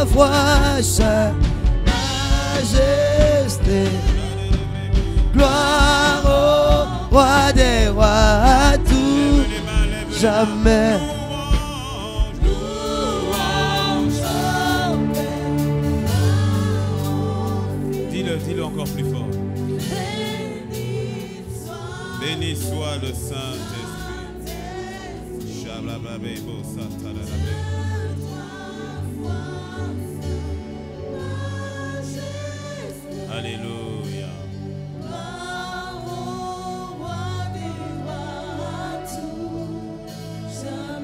voix sa majesté. Gloire au roi des rois, à tout jamais. Dis-le encore plus fort. Béni soit le Saint-Esprit. Alléluia.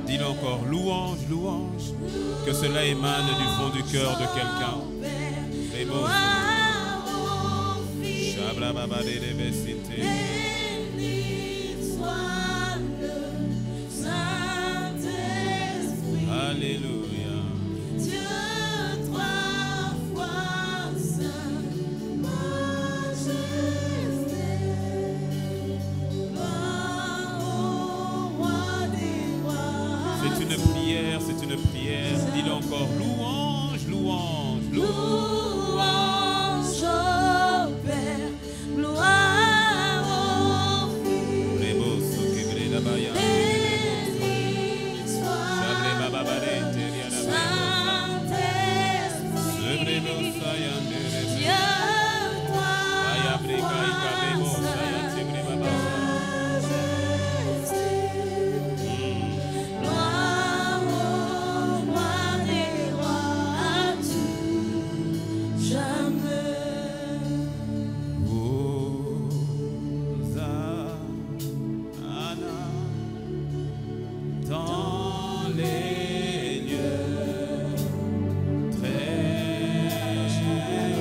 Dis-le encore, louange, louange, que cela émane du fond du cœur de quelqu'un. C'est beau. Alléluia. Dieu trois fois saint, majesté, gloire au roi des rois. C'est une prière, c'est une prière. Dis-le encore, louange, louange, louange. Louange au Père, gloire au Fils. Béni soit Saint-Esprit, Dieu gloire au roi des rois, à tout jamais. Dans les lieux très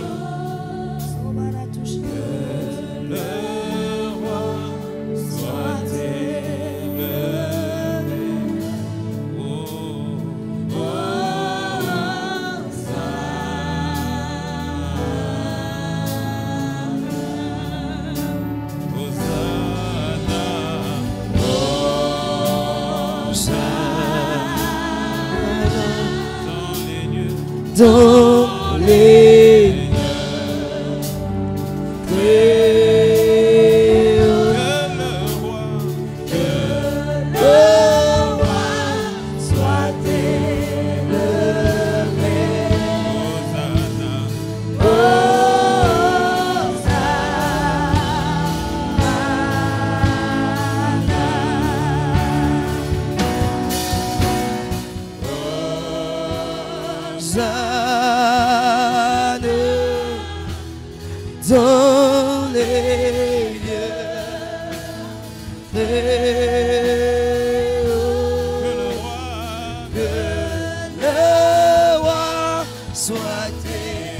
hauts, le roi soit élevé. Dans les lieux très hauts, que le roi soit élevé. Dans les lieux très hauts, que le roi soit élevé.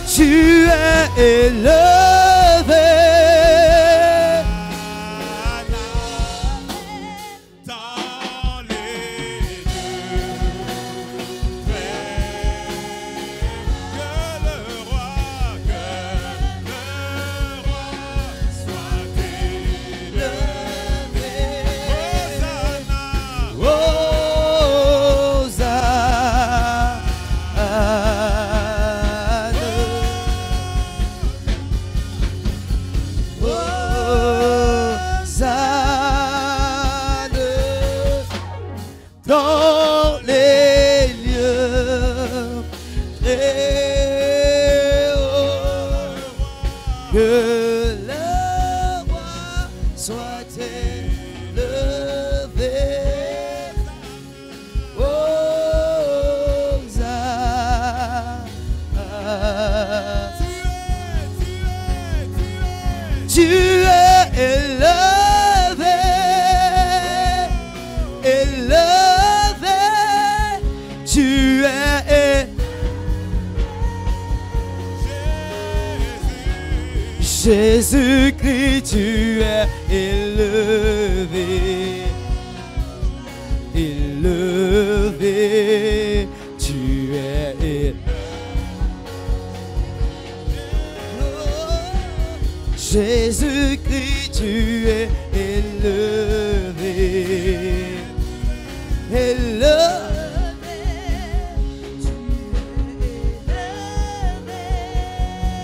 Tu es élevé dans les lieux très hauts, que le roi soit élevé. dans les lieux très hauts, que le roi soit élevé. Hosanna. Jésus-Christ, tu es élevé. Élevé, tu es élevé. Jésus-Christ, tu es élevé.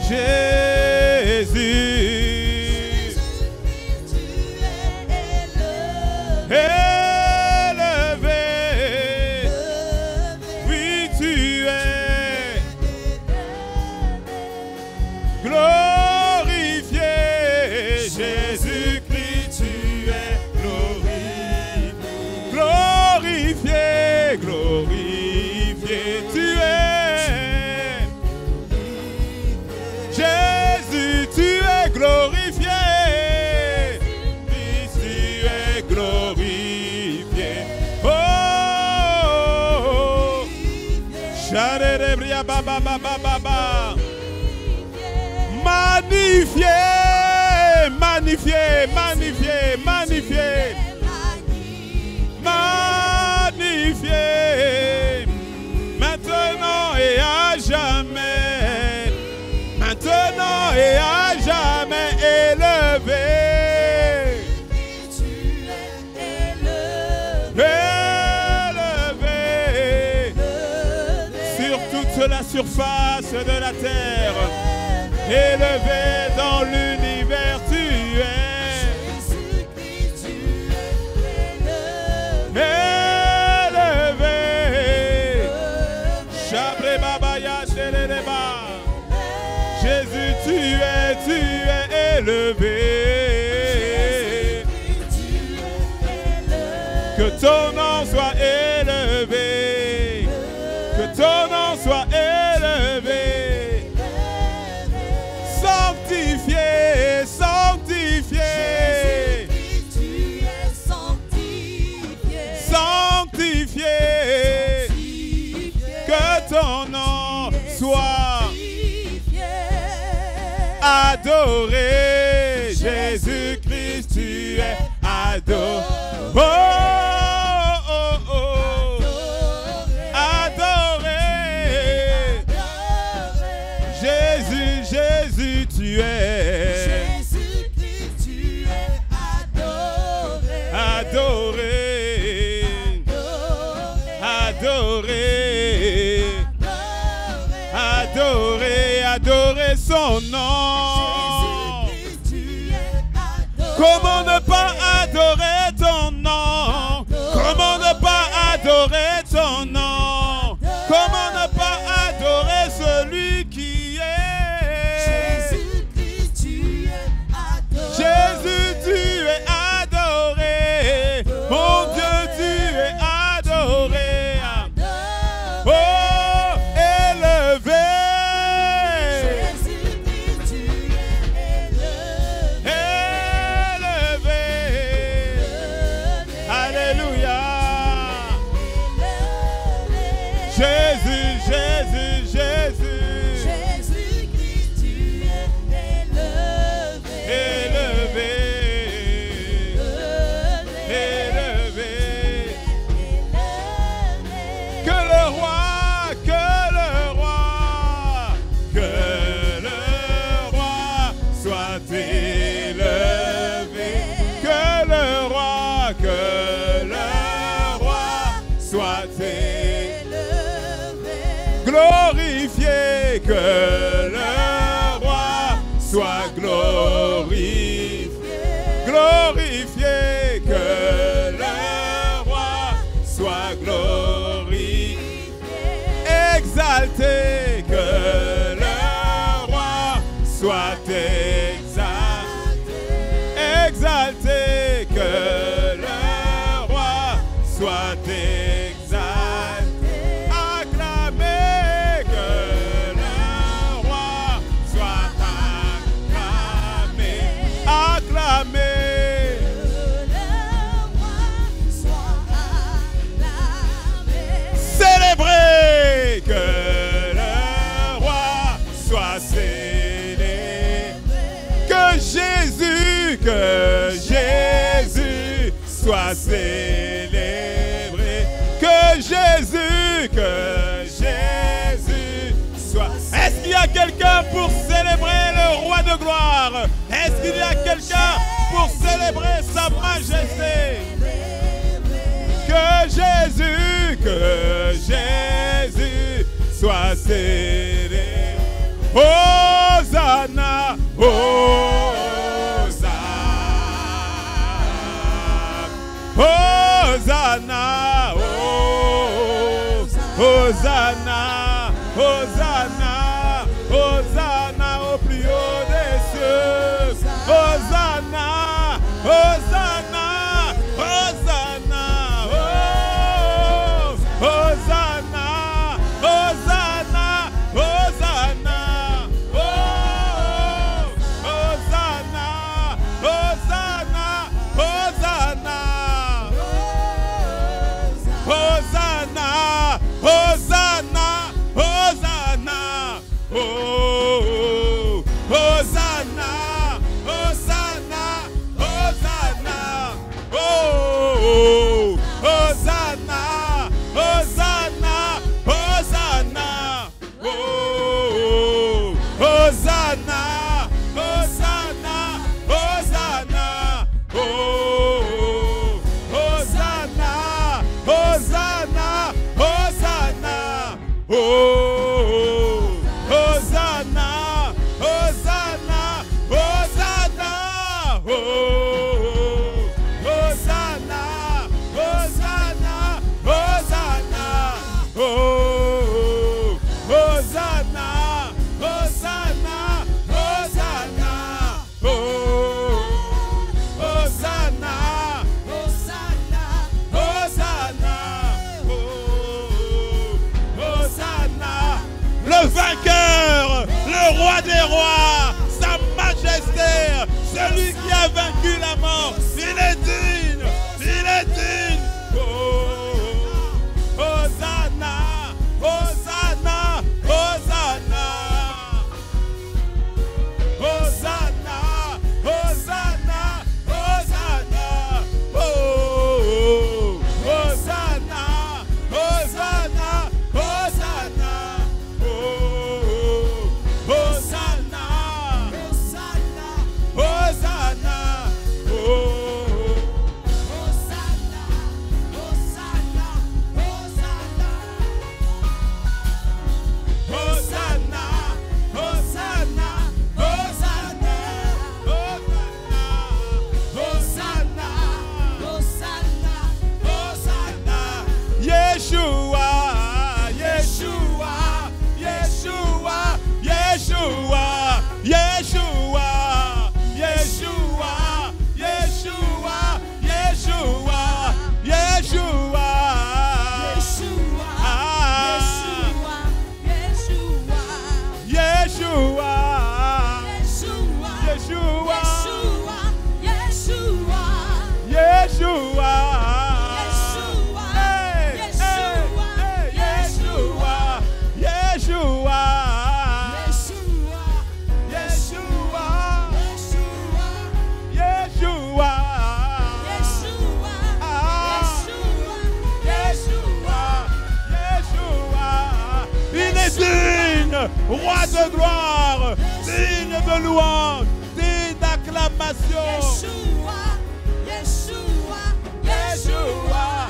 Jésus, élevé, oui tu es glorifié, Jésus-Christ tu es glorifié, glorifié tu es. Jésus, tu es glorifié. Christ, tu es glorifié. Oh, Sharerebria baba baba baba. Magnifié, magnifié, magnifié, magnifié. Magnifié. Maintenant et à jamais. Maintenant et à jamais élevé. Élevé sur toute la surface de la terre. Élevé dans l'univers, tu es. Élevé. Chabré baba ya dereba. Jésus, tu es élevé. Que ton nom soit élevé. Que ton nom soit élevé. Sanctifié, sanctifié. Sanctifié. Que ton nom soit adoré, Jésus-Christ, tu es adoré. Oh, oh, oh. Adoré. Jésus, Jésus, tu es. Jésus-Christ, tu es adoré. Adoré. Adoré. Adoré, adoré son nom. Comment ne pas adorer ton nom? Comment ne pas adorer ton nom? Comment ne pas adorer celui qui est? Jésus-Christ, tu es adoré. Jésus, tu es adoré. Mon Dieu, tu es adoré. Oh, élevé. Jésus, Jésus, Jésus. Jésus-Christ, tu es élevé. Élevé. Élevé. Que le roi, que le roi, que le roi soit élevé. Que le roi soit élevé. Glorifié, que le roi soit glorifié. Glorifié, que le roi soit glorifié. Exalté, que le roi soit exalté. Exalté, que le roi soit exalté. Acclamé, que le roi soit acclamé. Acclamé. Célébré, que le célébrer sa majesté. Que Jésus soit célébré. Hosanna, Hosanna, Hosanna, Hosanna, Hosanna, Hosanna au plus haut des cieux. Hosanna, Hosanna, Hosanna, oh, Hosanna, Hosanna, Hosanna, oh, Hosanna, Hosanna, Hosanna, Hosanna, Hosanna, Hosanna, oh, Hosanna, Hosanna, Hosanna, oh, Hosanna, Hosanna, Hosanna, oh, Hosanna, Hosanna, Hosanna, oh, Hosanna, Hosanna, Hosanna, oh, Hosanna, Hosanna, Hosanna, oh, Hosanna, Hosanna, Hosanna, oh, Hosanna, Hosanna, Hosanna, oh, Hosanna, Hosanna, oh, Hosanna. Le vainqueur, le roi des rois, sa majesté, celui qui a vaincu la mort, il est digne, il est digne. Oh, Hosanna, Hosanna, Hosanna, Hosanna, Hosanna, Hosanna, oh, Hosanna, Hosanna, Hosanna, oh, Hosanna, Hosanna, oh, Hosanna, Hosanna, Hosanna, Hosanna, Hosanna, Yeshua, Yeshua, Yeshua, Yeshua, Yeshua, Yeshua, Yeshua, Yeshua, Yeshua, Yeshua, Yeshua, Yeshua, hey, hey, hey, Yeshua, Yeshua, Yeshua, Yeshua, Yeshua, il est digne, roi de gloire, digne de louange, digne d'acclamation. Yeshua, Yeshua, Yeshua,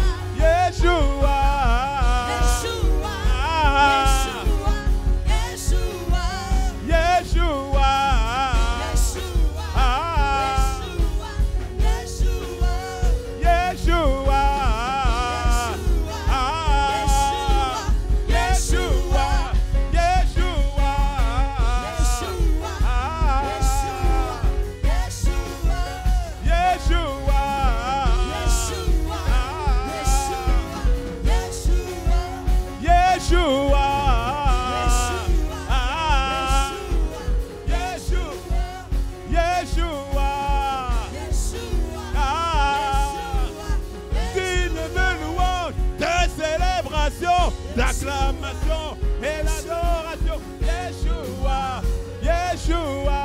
l'acclamation et l'adoration. Yeshua, Yeshua,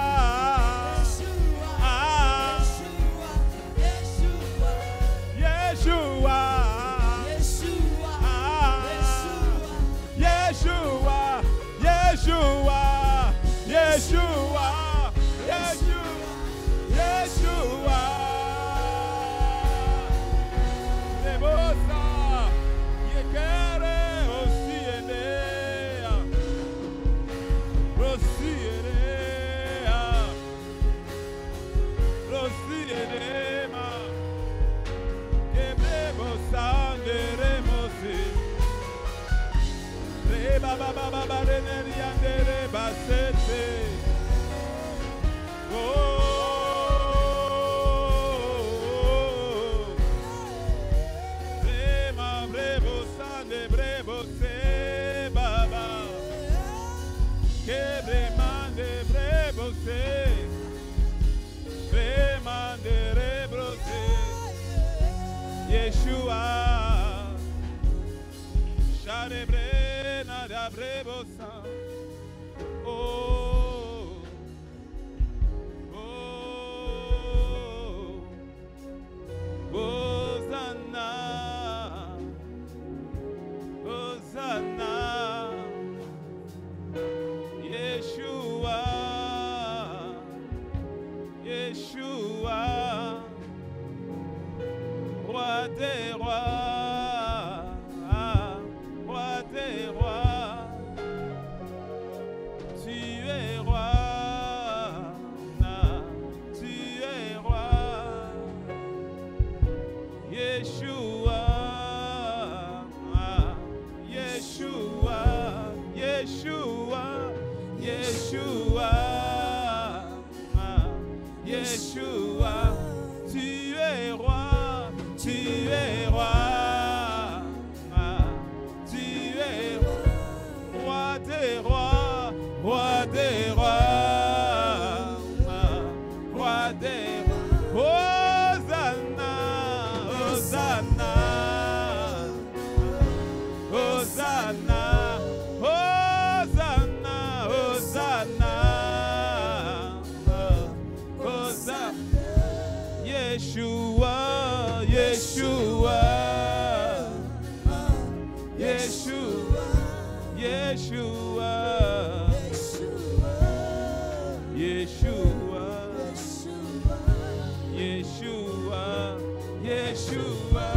Yeshua, Yeshua, Yeshua, Yeshua, Yeshua, Yeshua. baba baba bareneriandere basete. Oh. Brema brebo sande brebo se baba. Que bremande brebo se. Bremande rebro se. Yeshua. Sharebrena da brebo sa. Oh. Hosanna, Hosanna, Yeshua, Yeshua, Roi des rois, Roi des rois, tu es roi, tu es roi. Yeshua, Yeshua, Yeshua, Yeshua, Yeshua, tu es roi, tu es roi, tu es roi des rois, roi des rois, roi des rois. Hosanna, Hosanna, Hosanna, Hosanna, Hosanna, Yeshua, Yeshua, Yeshua, Yeshua, Yeshua, Yeshua, Yeshua,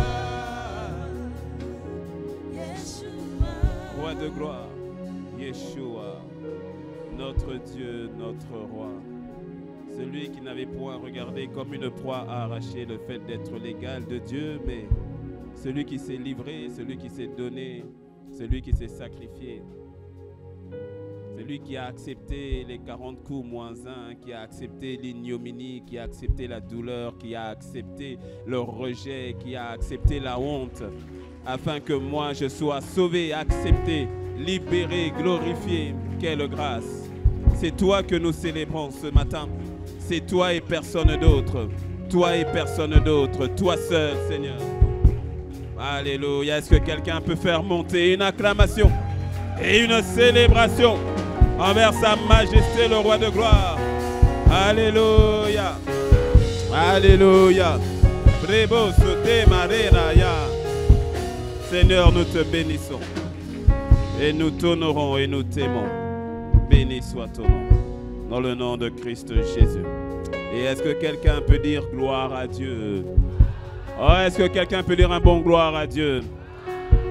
Roi de gloire, Yeshua, notre Dieu, notre Roi, celui qui n'avait point regardé comme une proie à arracher le fait d'être l'égal de Dieu, mais celui qui s'est livré, celui qui s'est donné, celui qui s'est sacrifié, celui qui a accepté les 40 coups moins 1, qui a accepté l'ignominie, qui a accepté la douleur, qui a accepté le rejet, qui a accepté la honte, afin que moi je sois sauvé, accepté, libéré, glorifié. Quelle grâce! C'est toi que nous célébrons ce matin. C'est toi et personne d'autre. Toi et personne d'autre. Toi seul, Seigneur. Alléluia. Est-ce que quelqu'un peut faire monter une acclamation et une célébration envers sa majesté, le roi de gloire? Alléluia. Alléluia. Seigneur, nous te bénissons et nous t'honorons et nous t'aimons. Béni soit ton nom, dans le nom de Christ Jésus. Et est-ce que quelqu'un peut dire gloire à Dieu? Oh, est-ce que quelqu'un peut dire un bon gloire à Dieu?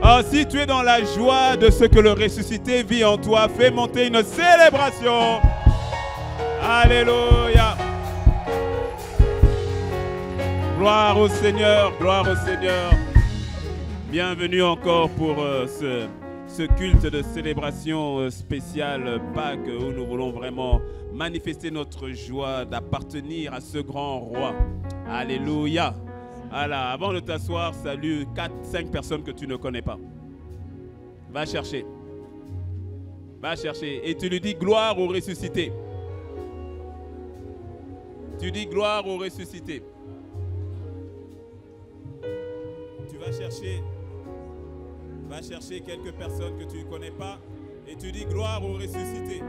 Oh, si tu es dans la joie de ce que le ressuscité vit en toi, fais monter une célébration. Alléluia. Gloire au Seigneur, gloire au Seigneur. Bienvenue encore pour ce culte de célébration spéciale Pâques où nous voulons vraiment manifester notre joie d'appartenir à ce grand roi. Alléluia. Voilà, avant de t'asseoir, salue 4-5 personnes que tu ne connais pas. Va chercher. Va chercher. Et tu lui dis gloire au ressuscité. Tu dis gloire au ressuscité. Tu vas chercher. Va chercher quelques personnes que tu ne connais pas. Et tu dis gloire au ressuscité.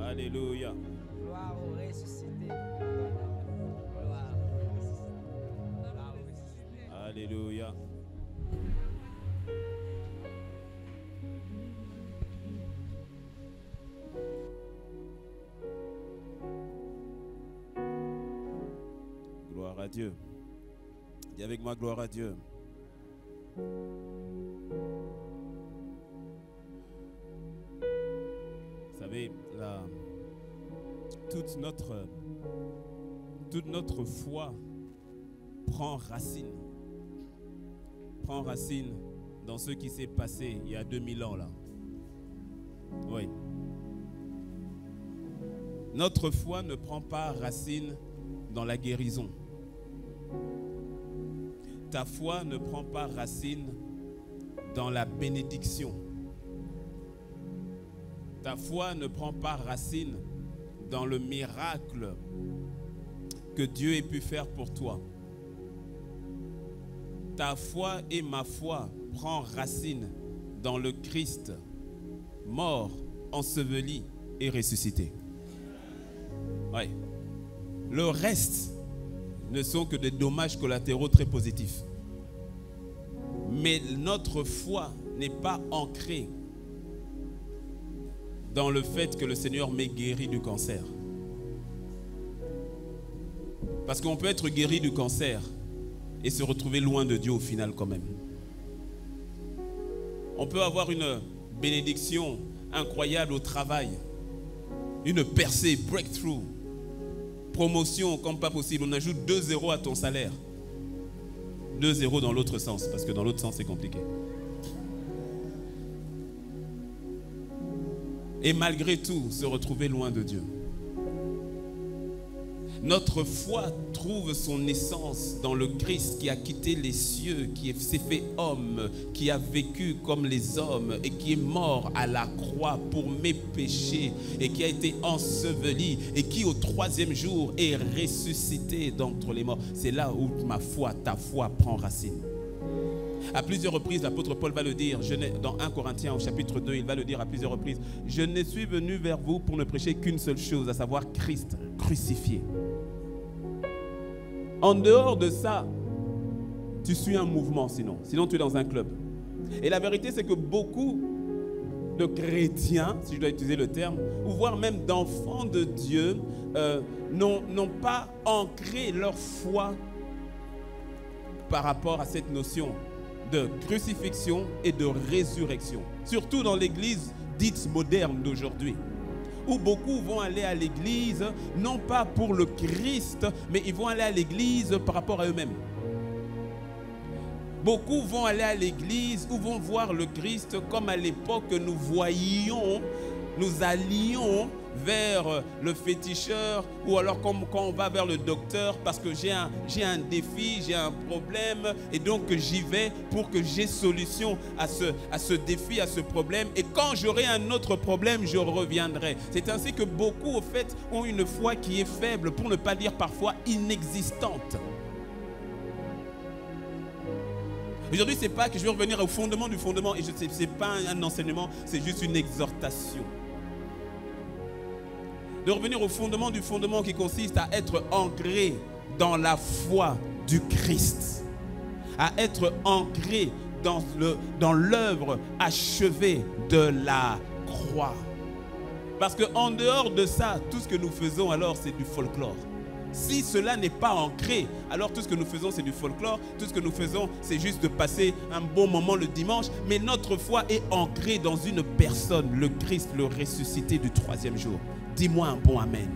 Alléluia. Gloire au ressuscité. Gloire au ressuscité. Alléluia. Gloire à Dieu. Dis avec moi, gloire à Dieu. Vous savez, toute notre foi prend racine prend racine dans ce qui s'est passé il y a 2000 ans là. Oui. Notre foi ne prend pas racine dans la guérison. Ta foi ne prend pas racine dans la bénédiction. Ta foi ne prend pas racine dans le miracle que Dieu ait pu faire pour toi. Ta foi et ma foi prend racine dans le Christ, mort, enseveli et ressuscité. Ouais. Le reste ne sont que des dommages collatéraux très positifs. Mais notre foi n'est pas ancrée dans le fait que le Seigneur m'ait guéri du cancer. Parce qu'on peut être guéri du cancer et se retrouver loin de Dieu au final quand même. On peut avoir une bénédiction incroyable au travail, une percée, breakthrough, promotion comme pas possible. On ajoute 2 zéros à ton salaire. 2 zéros dans l'autre sens, parce que dans l'autre sens c'est compliqué. Et malgré tout, se retrouver loin de Dieu. Notre foi trouve son essence dans le Christ qui a quitté les cieux, qui s'est fait homme, qui a vécu comme les hommes et qui est mort à la croix pour mes péchés et qui a été enseveli et qui au 3e jour est ressuscité d'entre les morts. C'est là où ma foi, ta foi prend racine. À plusieurs reprises, l'apôtre Paul va le dire, dans 1 Corinthiens au chapitre 2, il va le dire à plusieurs reprises. Je ne suis venu vers vous pour ne prêcher qu'une seule chose, à savoir Christ crucifié. En dehors de ça, tu suis un mouvement sinon tu es dans un club. Et la vérité, c'est que beaucoup de chrétiens, si je dois utiliser le terme, ou voire même d'enfants de Dieu, n'ont pas ancré leur foi par rapport à cette notion de crucifixion et de résurrection. Surtout dans l'église dite moderne d'aujourd'hui, où beaucoup vont aller à l'église, non pas pour le Christ, mais ils vont aller à l'église par rapport à eux-mêmes. Beaucoup vont aller à l'église ou vont voir le Christ comme à l'époque nous voyions, nous allions vers le féticheur ou alors comme quand on va vers le docteur parce que j'ai un défi, j'ai un problème et donc j'y vais pour que j'ai solution à ce défi, à ce problème et quand j'aurai un autre problème, je reviendrai. C'est ainsi que beaucoup au fait ont une foi qui est faible, pour ne pas dire parfois inexistante. Aujourd'hui, c'est pas que je vais revenir au fondement du fondement et c'est pas un enseignement, c'est juste une exhortation. De revenir au fondement du fondement qui consiste à être ancré dans la foi du Christ, à être ancré dans l'œuvre achevée de la croix. Parce qu'en dehors de ça, tout ce que nous faisons alors c'est du folklore. Si cela n'est pas ancré, alors tout ce que nous faisons c'est du folklore, tout ce que nous faisons c'est juste de passer un bon moment le dimanche, mais notre foi est ancrée dans une personne, le Christ, le ressuscité du 3e jour. Dis-moi un bon amen.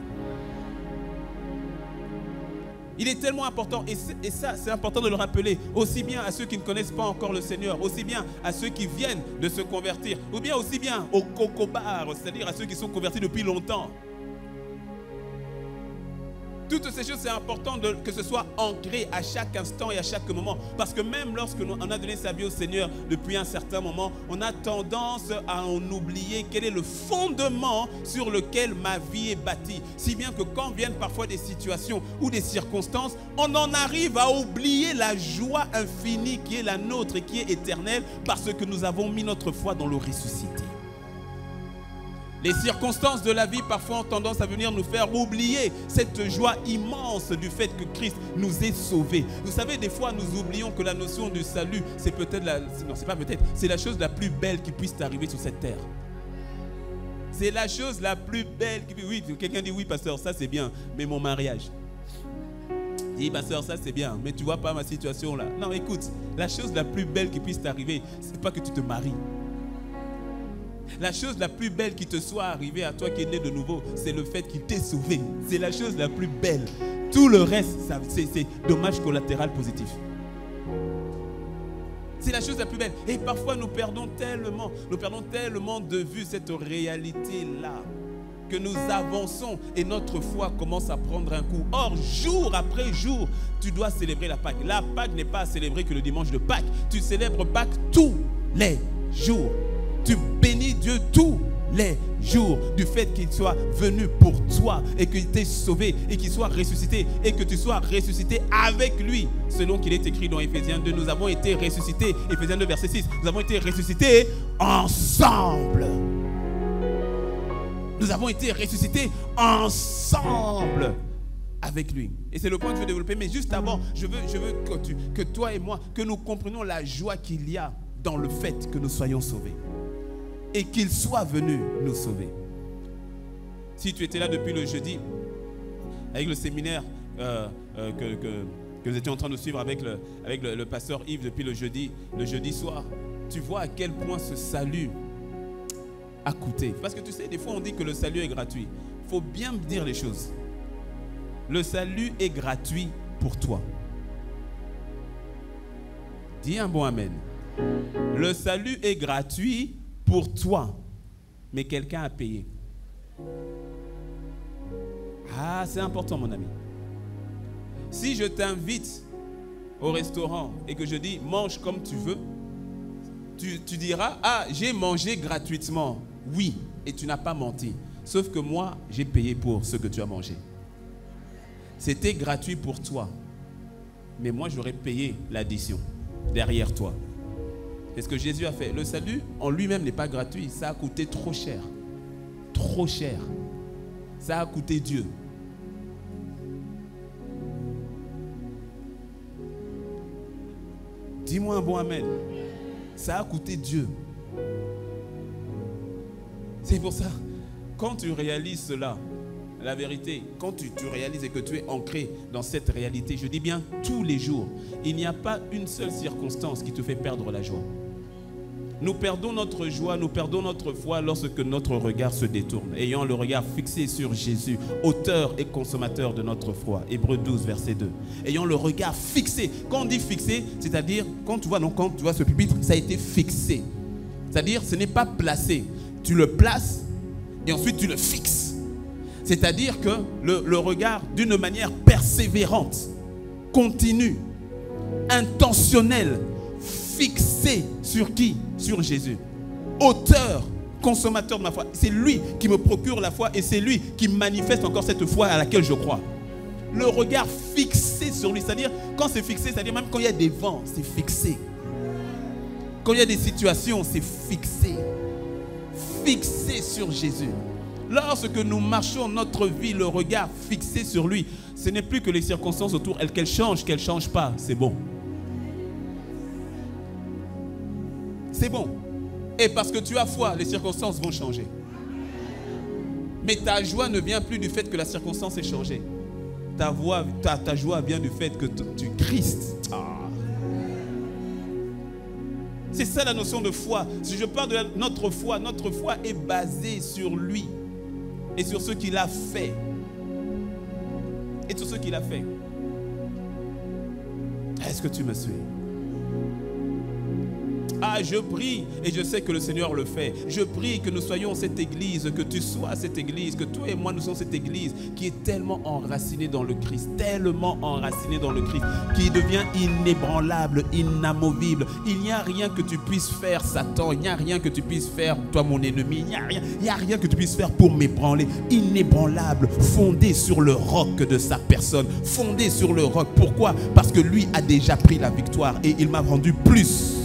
Il est tellement important, et ça c'est important de le rappeler, aussi bien à ceux qui ne connaissent pas encore le Seigneur, aussi bien à ceux qui viennent de se convertir, ou bien aussi bien aux cocobars, c'est-à-dire à ceux qui sont convertis depuis longtemps. Toutes ces choses, c'est important que ce soit ancré à chaque instant et à chaque moment. Parce que même lorsque on a donné sa vie au Seigneur depuis un certain moment, on a tendance à en oublier quel est le fondement sur lequel ma vie est bâtie. Si bien que quand viennent parfois des situations ou des circonstances, on en arrive à oublier la joie infinie qui est la nôtre et qui est éternelle parce que nous avons mis notre foi dans le ressuscité. Les circonstances de la vie parfois ont tendance à venir nous faire oublier cette joie immense du fait que Christ nous ait sauvés. Vous savez, des fois nous oublions que la notion du salut, c'est peut-être c'est la chose la plus belle qui puisse arriver sur cette terre. C'est la chose la plus belle qui... Oui, quelqu'un dit oui pasteur, ça c'est bien, mais mon mariage. Dis pasteur, ça c'est bien, mais tu vois pas ma situation là. Non, écoute, la chose la plus belle qui puisse t'arriver, c'est pas que tu te maries. La chose la plus belle qui te soit arrivée à toi qui es né de nouveau, c'est le fait qu'il t'ait sauvé. C'est la chose la plus belle. Tout le reste, c'est dommage collatéral positif. C'est la chose la plus belle. Et parfois nous perdons tellement de vue cette réalité-là, que nous avançons et notre foi commence à prendre un coup. Or, jour après jour, tu dois célébrer la Pâque. La Pâque n'est pas à célébrer que le dimanche de Pâque. Tu célèbres Pâque tous les jours. Tu bénis Dieu tous les jours du fait qu'il soit venu pour toi et qu'il t'ait sauvé et qu'il soit ressuscité et que tu sois ressuscité avec lui. Selon qu'il est écrit dans Éphésiens 2, nous avons été ressuscités. Éphésiens 2, verset 6, nous avons été ressuscités ensemble. Nous avons été ressuscités ensemble avec lui. Et c'est le point que je veux développer. Mais juste avant, je veux que toi et moi, que nous comprenions la joie qu'il y a dans le fait que nous soyons sauvés. Et qu'il soit venu nous sauver. Si tu étais là depuis le jeudi, avec le séminaire que nous étions en train de suivre avec le pasteur Yves depuis le jeudi soir, tu vois à quel point ce salut a coûté. Parce que tu sais, des fois on dit que le salut est gratuit. Il faut bien dire les choses. Le salut est gratuit pour toi. Dis un bon amen. Le salut est gratuit pour toi, mais quelqu'un a payé. Ah, c'est important, mon ami. Si je t'invite au restaurant et que je dis mange comme tu veux, tu diras ah, j'ai mangé gratuitement. Oui, et tu n'as pas menti. Sauf que moi, j'ai payé pour ce que tu as mangé. C'était gratuit pour toi, mais moi j'aurais payé l'addition derrière toi. C'est ce que Jésus a fait. Le salut en lui-même n'est pas gratuit. Ça a coûté trop cher. Trop cher. Ça a coûté Dieu. Dis-moi un bon amen. Ça a coûté Dieu. C'est pour ça, quand tu réalises cela, la vérité, quand tu réalises et que tu es ancré dans cette réalité, je dis bien tous les jours, il n'y a pas une seule circonstance qui te fait perdre la joie. Nous perdons notre joie, nous perdons notre foi lorsque notre regard se détourne, ayant le regard fixé sur Jésus, auteur et consommateur de notre foi. Hébreux 12, verset 2. Ayant le regard fixé. Quand on dit fixé, c'est-à-dire, quand tu vois ce pupitre, ça a été fixé. C'est-à-dire, ce n'est pas placé. Tu le places et ensuite tu le fixes. C'est-à-dire que le regard, d'une manière persévérante, continue, intentionnelle, fixé sur qui? Sur Jésus. Auteur, consommateur de ma foi. C'est lui qui me procure la foi et c'est lui qui manifeste encore cette foi à laquelle je crois. Le regard fixé sur lui, c'est-à-dire, quand c'est fixé, c'est-à-dire même quand il y a des vents, c'est fixé. Quand il y a des situations, c'est fixé. Fixé sur Jésus. Lorsque nous marchons notre vie, le regard fixé sur lui, ce n'est plus que les circonstances autour, qu'elles changent, qu'elles ne changent pas, c'est bon. C'est bon. Et parce que tu as foi, les circonstances vont changer. Mais ta joie ne vient plus du fait que la circonstance ait changé. Ta joie vient du fait que tu Christ. C'est ça la notion de foi. Si je parle de notre foi est basée sur lui et sur ce qu'il a fait. Et sur ce qu'il a fait. Est-ce que tu me suis? Ah, je prie et je sais que le Seigneur le fait. Je prie que nous soyons cette église, que tu sois cette église, que toi et moi nous sommes cette église qui est tellement enracinée dans le Christ, tellement enracinée dans le Christ, qui devient inébranlable, inamovible. Il n'y a rien que tu puisses faire, Satan, il n'y a rien que tu puisses faire, toi mon ennemi, il n'y a rien que tu puisses faire pour m'ébranler. Inébranlable, fondé sur le roc de sa personne, fondé sur le roc. Pourquoi? Parce que lui a déjà pris la victoire et il m'a rendu plus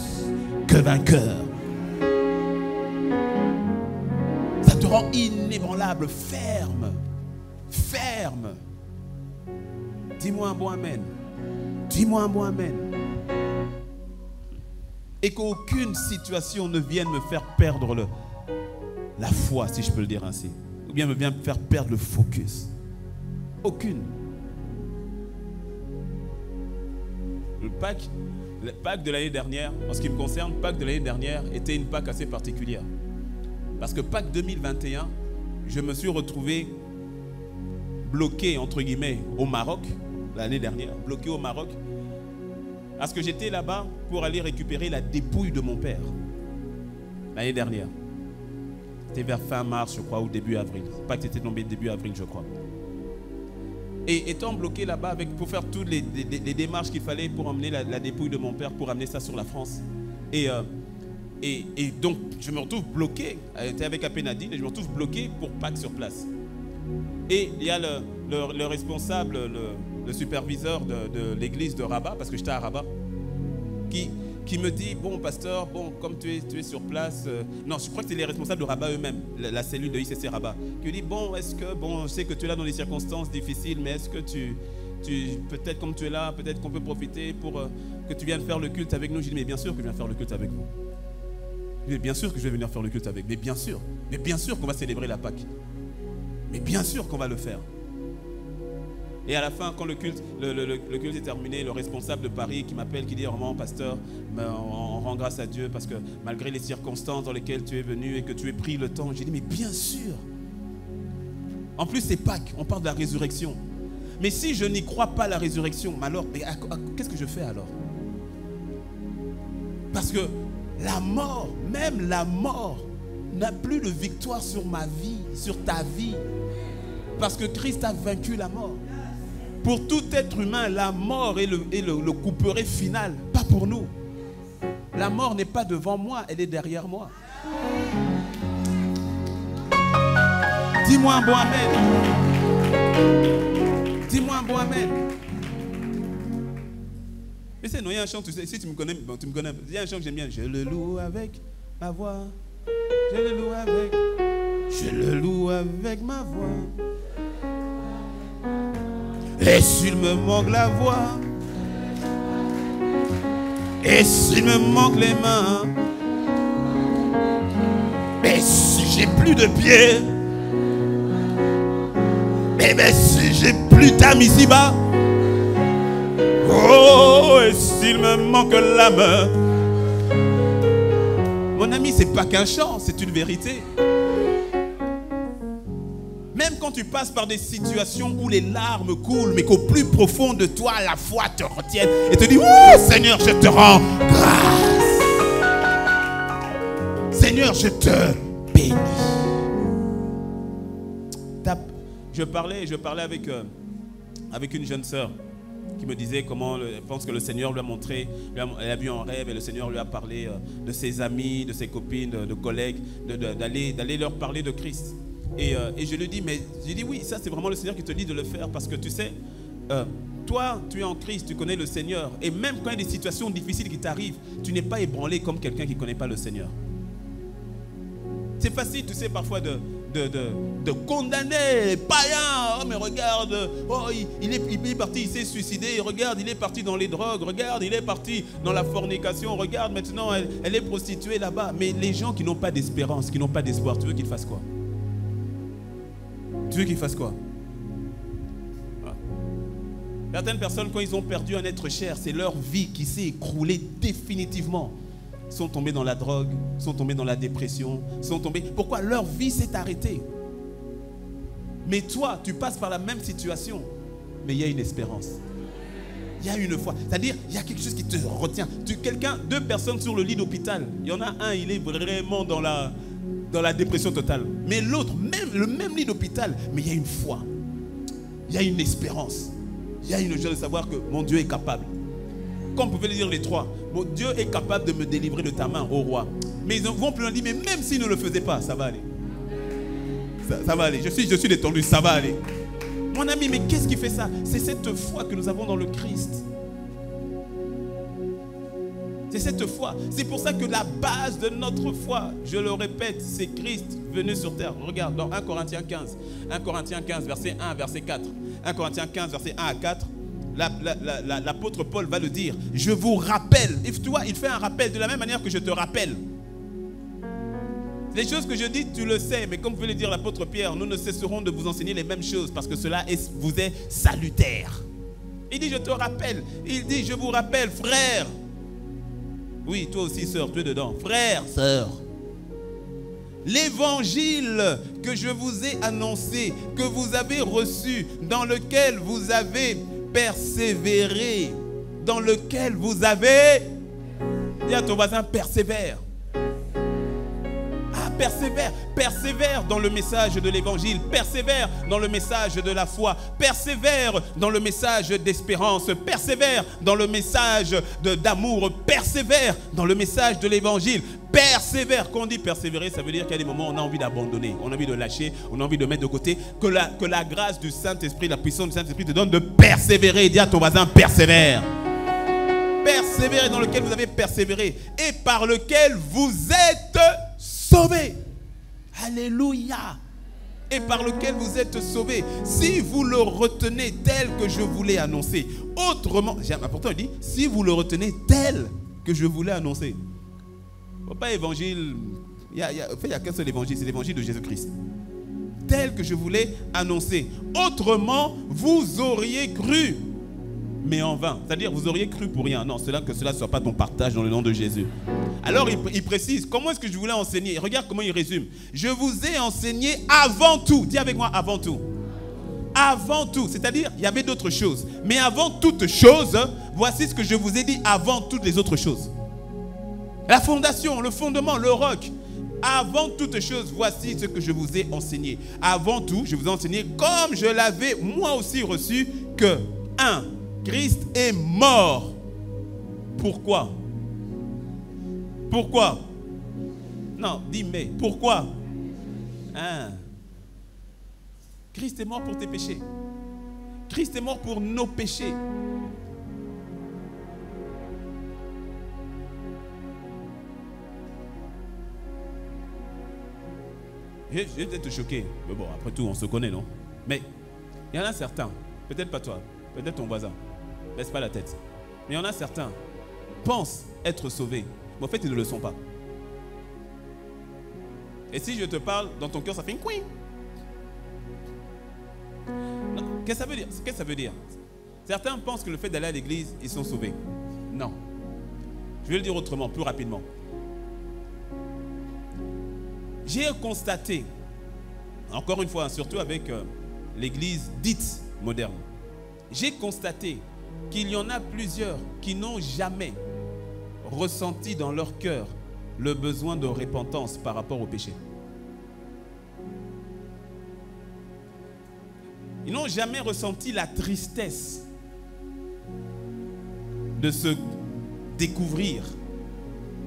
que vainqueur. Ça te rend inébranlable, ferme. Ferme. Dis-moi un bon amen. Dis-moi un bon amen. Et qu'aucune situation ne vienne me faire perdre la foi, si je peux le dire ainsi. Ou bien me vienne me faire perdre le focus. Aucune. Le Pâques de l'année dernière, en ce qui me concerne, Pâques de l'année dernière était une Pâques assez particulière. Parce que Pâques 2021, je me suis retrouvé bloqué, entre guillemets, au Maroc, l'année dernière, bloqué au Maroc, Parce que j'étais là-bas pour aller récupérer la dépouille de mon père. L'année dernière. C'était vers fin mars, je crois, ou début avril. Pas que c'était tombé début avril, je crois. Et étant bloqué là-bas pour faire toutes les démarches qu'il fallait pour emmener la dépouille de mon père, pour amener ça sur la France. Et donc, je me retrouve bloqué. J'étais avec Apénadine et je me retrouve bloqué pour Pâques sur place. Et il y a le responsable, le superviseur de l'église de Rabat, parce que j'étais à Rabat, qui me dit, bon pasteur, bon, comme tu es sur place, non, je crois que c'est les responsables de Rabat eux-mêmes, la cellule de ICC Rabat, qui dit, bon, est-ce que, bon, je sais que tu es là dans des circonstances difficiles, mais est-ce que tu peut-être comme tu es là, peut-être qu'on peut profiter pour que tu viennes faire le culte avec nous. Je dis, mais bien sûr que je viens faire le culte avec vous. Je dis, bien sûr que je vais venir faire le culte avec vous, mais bien sûr qu'on va célébrer la Pâque. Mais bien sûr qu'on va le faire. Et à la fin, quand le culte est terminé, le responsable de Paris qui m'appelle, qui dit, vraiment, pasteur, on rend grâce à Dieu parce que malgré les circonstances dans lesquelles tu es venu et que tu aies pris le temps, j'ai dit, mais bien sûr. En plus, c'est Pâques, on parle de la résurrection. Mais si je n'y crois pas à la résurrection, alors, qu'est-ce que je fais alors? Parce que la mort, même la mort, n'a plus de victoire sur ma vie, sur ta vie. Parce que Christ a vaincu la mort. Pour tout être humain, la mort est le couperet final, pas pour nous. La mort n'est pas devant moi, elle est derrière moi. Dis-moi un bon amen. Dis-moi un bon amen. Mais c'est non, il y a un chant, tu sais, si tu me connais, bon, tu me connais. Il y a un chant que j'aime bien. Je le loue avec ma voix. Je le loue avec ma voix. Et s'il me manque la voix, et s'il me manque les mains, mais si j'ai plus de pieds, et bien si j'ai plus d'âme ici-bas, oh, et s'il me manque la main, mon ami, c'est pas qu'un chant, c'est une vérité. Même quand tu passes par des situations où les larmes coulent, mais qu'au plus profond de toi, la foi te retienne et te dit, oh Seigneur, je te rends grâce. Seigneur, je te bénis. Je parlais avec une jeune sœur qui me disait comment elle pense que le Seigneur lui a montré, elle a vu un rêve et le Seigneur lui a parlé de ses amis, de ses copines, de collègues, d'aller leur parler de Christ. Et je lui dis, mais j'ai dit oui, ça c'est vraiment le Seigneur qui te dit de le faire parce que tu sais, toi tu es en Christ, tu connais le Seigneur et même quand il y a des situations difficiles qui t'arrivent, tu n'es pas ébranlé comme quelqu'un qui ne connaît pas le Seigneur. C'est facile, tu sais, parfois de condamner les païens. Oh mais regarde, oh, il est parti, il s'est suicidé, regarde, il est parti dans les drogues, regarde, il est parti dans la fornication, regarde, maintenant elle est prostituée là-bas. Mais les gens qui n'ont pas d'espérance, qui n'ont pas d'espoir, tu veux qu'ils fassent quoi? Tu veux qu'ils fassent quoi? Certaines personnes, quand ils ont perdu un être cher, c'est leur vie qui s'est écroulée définitivement. Ils sont tombés dans la drogue, sont tombés dans la dépression, sont tombés... Pourquoi? Leur vie s'est arrêtée. Mais toi, tu passes par la même situation, mais il y a une espérance. Il y a une foi. C'est-à-dire, il y a quelque chose qui te retient. Deux personnes sur le lit d'hôpital. Il y en a un, il est vraiment dans la dépression totale. Mais l'autre, le même lit d'hôpital, mais il y a une foi. Il y a une espérance. Il y a une joie de savoir que mon Dieu est capable. Comme vous pouvez le dire les trois, mon Dieu est capable de me délivrer de ta main, ô roi. Mais ils vont plus loin dire, mais même s'il ne le faisait pas, ça va aller. Ça va aller. Je suis détendu, ça va aller. Mon ami, mais qu'est-ce qui fait ça? C'est cette foi que nous avons dans le Christ. C'est cette foi. C'est pour ça que la base de notre foi, je le répète, c'est Christ venu sur terre. Regarde dans 1 Corinthiens 15. 1 Corinthiens 15, verset 1, verset 4. 1 Corinthiens 15, verset 1 à 4. L'apôtre Paul va le dire. Je vous rappelle. Et tu vois, il fait un rappel de la même manière que je te rappelle. Les choses que je dis, tu le sais. Mais comme vous le dire l'apôtre Pierre, nous ne cesserons de vous enseigner les mêmes choses parce que cela vous est salutaire. Il dit, je te rappelle. Il dit, je vous rappelle, frère. Oui, toi aussi, sœur, tu es dedans. Frère, sœur. L'évangile que je vous ai annoncé, que vous avez reçu, dans lequel vous avez persévéré. dans lequel vous avez... Dis à ton voisin, persévère. Ah, persévère. Persévère dans le message de l'évangile. Persévère dans le message de la foi. Persévère dans le message d'espérance. Persévère dans le message d'amour. Persévère dans le message de l'évangile. Persévère. Quand on dit persévérer, ça veut dire qu'il y a des moments où on a envie d'abandonner, on a envie de lâcher, on a envie de mettre de côté. Que la grâce du Saint-Esprit, la puissance du Saint-Esprit te donne de persévérer. Dis à ton voisin, persévère. Persévérer dans lequel vous avez persévéré et par lequel vous êtes sauvés. Alléluia. Et par lequel vous êtes sauvés. Si vous le retenez tel que je vous l'ai annoncé. Autrement, pourtant il dit, si vous le retenez tel que je vous l'ai annoncé. Pas évangile, il n'y a qu'un seul évangile, c'est l'évangile de Jésus-Christ. Tel que je vous l'ai annoncé. Autrement, vous auriez cru, mais en vain. C'est-à-dire, vous auriez cru pour rien. Non, que cela ne soit pas ton partage dans le nom de Jésus. Alors, il précise, comment est-ce que je voulais enseigner? Regarde comment il résume. Je vous ai enseigné avant tout. Dis avec moi, avant tout. Avant tout. C'est-à-dire, il y avait d'autres choses. Mais avant toutes choses, voici ce que je vous ai dit avant toutes les autres choses. La fondation, le fondement, le roc. Avant toute chose, voici ce que je vous ai enseigné. Avant tout, je vous ai enseigné comme je l'avais moi aussi reçu que 1. Christ est mort. Pourquoi? Pourquoi? Non, dis mais. Pourquoi? Christ est mort pour tes péchés. Christ est mort pour nos péchés. Je vais peut-être te choquer. Mais bon, après tout, on se connaît, non? Mais il y en a certains, peut-être pas toi, peut-être ton voisin. Baisse pas la tête. Mais il y en a certains pensent être sauvés. Mais en fait, ils ne le sont pas. Et si je te parle, dans ton cœur, ça fait un couin. Qu'est-ce que ça veut dire? Qu'est-ce que ça veut dire? Certains pensent que le fait d'aller à l'église, ils sont sauvés. Non. Je vais le dire autrement, plus rapidement. J'ai constaté, encore une fois, surtout avec l'église dite moderne, j'ai constaté qu'il y en a plusieurs qui n'ont jamais ressenti dans leur cœur le besoin de repentance par rapport au péché. Ils n'ont jamais ressenti la tristesse de se découvrir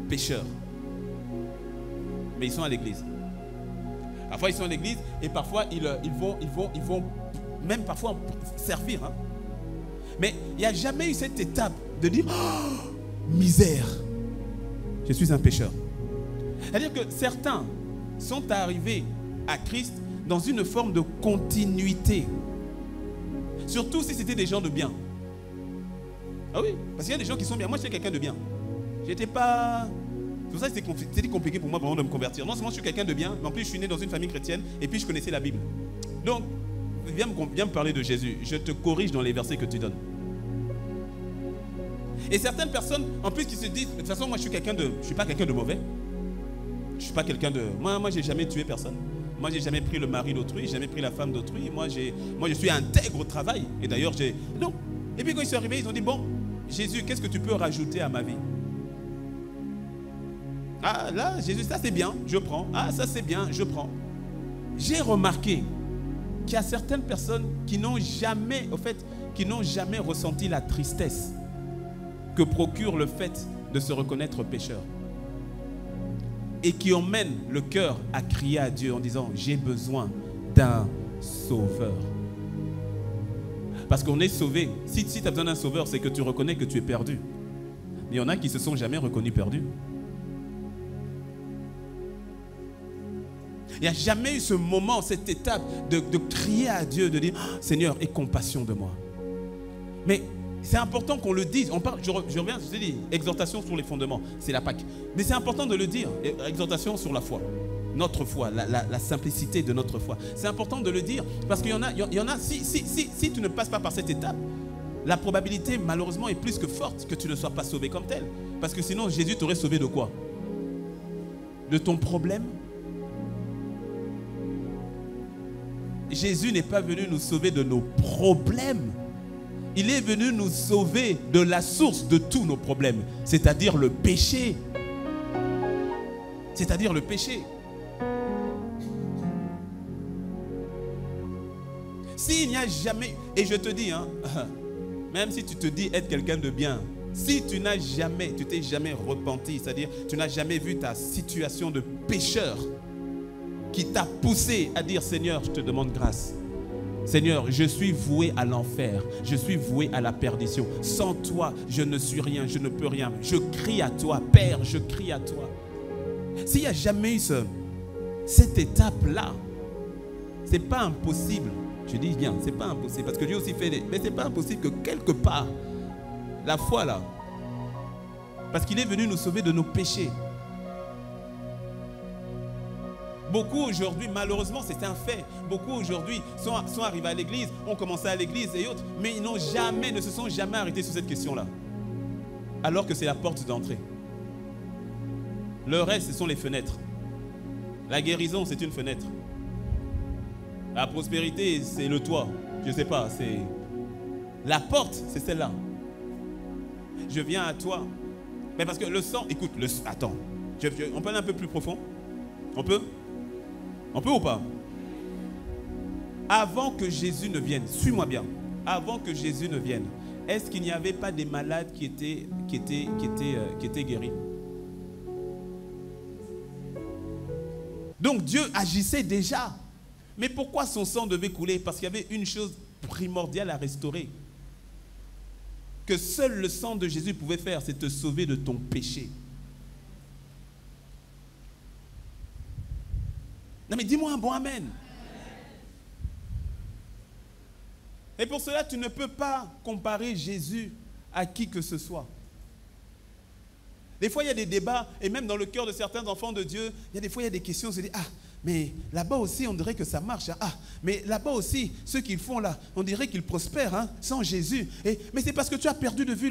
pécheurs. Mais ils sont à l'église. Parfois ils sont à l'église et parfois ils vont même parfois servir. Hein. Mais il n'y a jamais eu cette étape de dire oh, misère, je suis un pécheur. C'est-à-dire que certains sont arrivés à Christ dans une forme de continuité. Surtout si c'était des gens de bien. Ah oui, parce qu'il y a des gens qui sont bien. Moi, je suis quelqu'un de bien. J'étais pas... C'est pour ça que c'était compliqué pour moi vraiment de me convertir. Non seulement je suis quelqu'un de bien, mais en plus je suis né dans une famille chrétienne et puis je connaissais la Bible. Donc, viens me parler de Jésus. Je te corrige dans les versets que tu donnes. Et certaines personnes, en plus, qui se disent, de toute façon, moi je suis pas quelqu'un de mauvais. Je suis pas quelqu'un de... Moi j'ai jamais tué personne. Moi j'ai jamais pris le mari d'autrui, j'ai jamais pris la femme d'autrui. Moi je suis intègre au travail. Et d'ailleurs non. Et puis quand ils sont arrivés, ils ont dit, bon, Jésus, qu'est-ce que tu peux rajouter à ma vie? Ah là, Jésus, ça c'est bien, je prends. Ah ça c'est bien, je prends. J'ai remarqué qu'il y a certaines personnes qui n'ont jamais, ressenti la tristesse que procure le fait de se reconnaître pécheur. Et qui emmènent le cœur à crier à Dieu en disant, j'ai besoin d'un sauveur. Parce qu'on est sauvé. Si tu as besoin d'un sauveur, c'est que tu reconnais que tu es perdu. Mais il y en a qui ne se sont jamais reconnus perdus. Il n'y a jamais eu ce moment, cette étape de crier à Dieu, de dire oh, Seigneur, aie compassion de moi. Mais c'est important qu'on le dise. On parle, je reviens, je te dis, exhortation sur les fondements, c'est la Pâque. Mais c'est important de le dire, exhortation sur la foi. Notre foi, la simplicité de notre foi. C'est important de le dire parce qu'il y en a si tu ne passes pas par cette étape, la probabilité malheureusement est plus que forte que tu ne sois pas sauvé comme tel. Parce que sinon Jésus t'aurait sauvé de quoi? De ton problème? Jésus n'est pas venu nous sauver de nos problèmes, Il est venu nous sauver de la source de tous nos problèmes, c'est-à-dire le péché. C'est-à-dire le péché. S'il n'y a jamais, et je te dis, hein, même si tu te dis être quelqu'un de bien, si tu n'as jamais, tu t'es jamais repenti, c'est-à-dire tu n'as jamais vu ta situation de pécheur qui t'a poussé à dire Seigneur, je te demande grâce. Seigneur, je suis voué à l'enfer, je suis voué à la perdition. Sans toi, je ne suis rien, je ne peux rien. Je crie à toi, Père, je crie à toi. S'il n'y a jamais eu cette étape-là, ce n'est pas impossible. Je dis bien, ce n'est pas impossible, parce que Dieu aussi fait mais ce n'est pas impossible que quelque part, la foi là, parce qu'il est venu nous sauver de nos péchés. Beaucoup aujourd'hui, malheureusement, c'est un fait. Beaucoup aujourd'hui sont arrivés à l'église, ont commencé à l'église et autres, mais ils ne se sont jamais arrêtés sur cette question-là. Alors que c'est la porte d'entrée. Le reste, ce sont les fenêtres. La guérison, c'est une fenêtre. La prospérité, c'est le toit. Je ne sais pas, c'est... La porte, c'est celle-là. Je viens à toi. Mais parce que le sang... Écoute, attends. On peut aller un peu plus profond? On peut? On peut ou pas? Avant que Jésus ne vienne, suis-moi bien. Avant que Jésus ne vienne, est-ce qu'il n'y avait pas des malades qui étaient guéris? Donc Dieu agissait déjà. Mais pourquoi son sang devait couler? Parce qu'il y avait une chose primordiale à restaurer. Que seul le sang de Jésus pouvait faire, c'est te sauver de ton péché. Non mais dis-moi un bon amen. Et pour cela, tu ne peux pas comparer Jésus à qui que ce soit. Des fois, il y a des débats, et même dans le cœur de certains enfants de Dieu, il y a des questions, on se dit, ah, mais là-bas aussi, on dirait que ça marche. Ah, mais là-bas aussi, ceux qu'ils font là, on dirait qu'ils prospèrent hein, sans Jésus. Mais c'est parce que tu as perdu de vue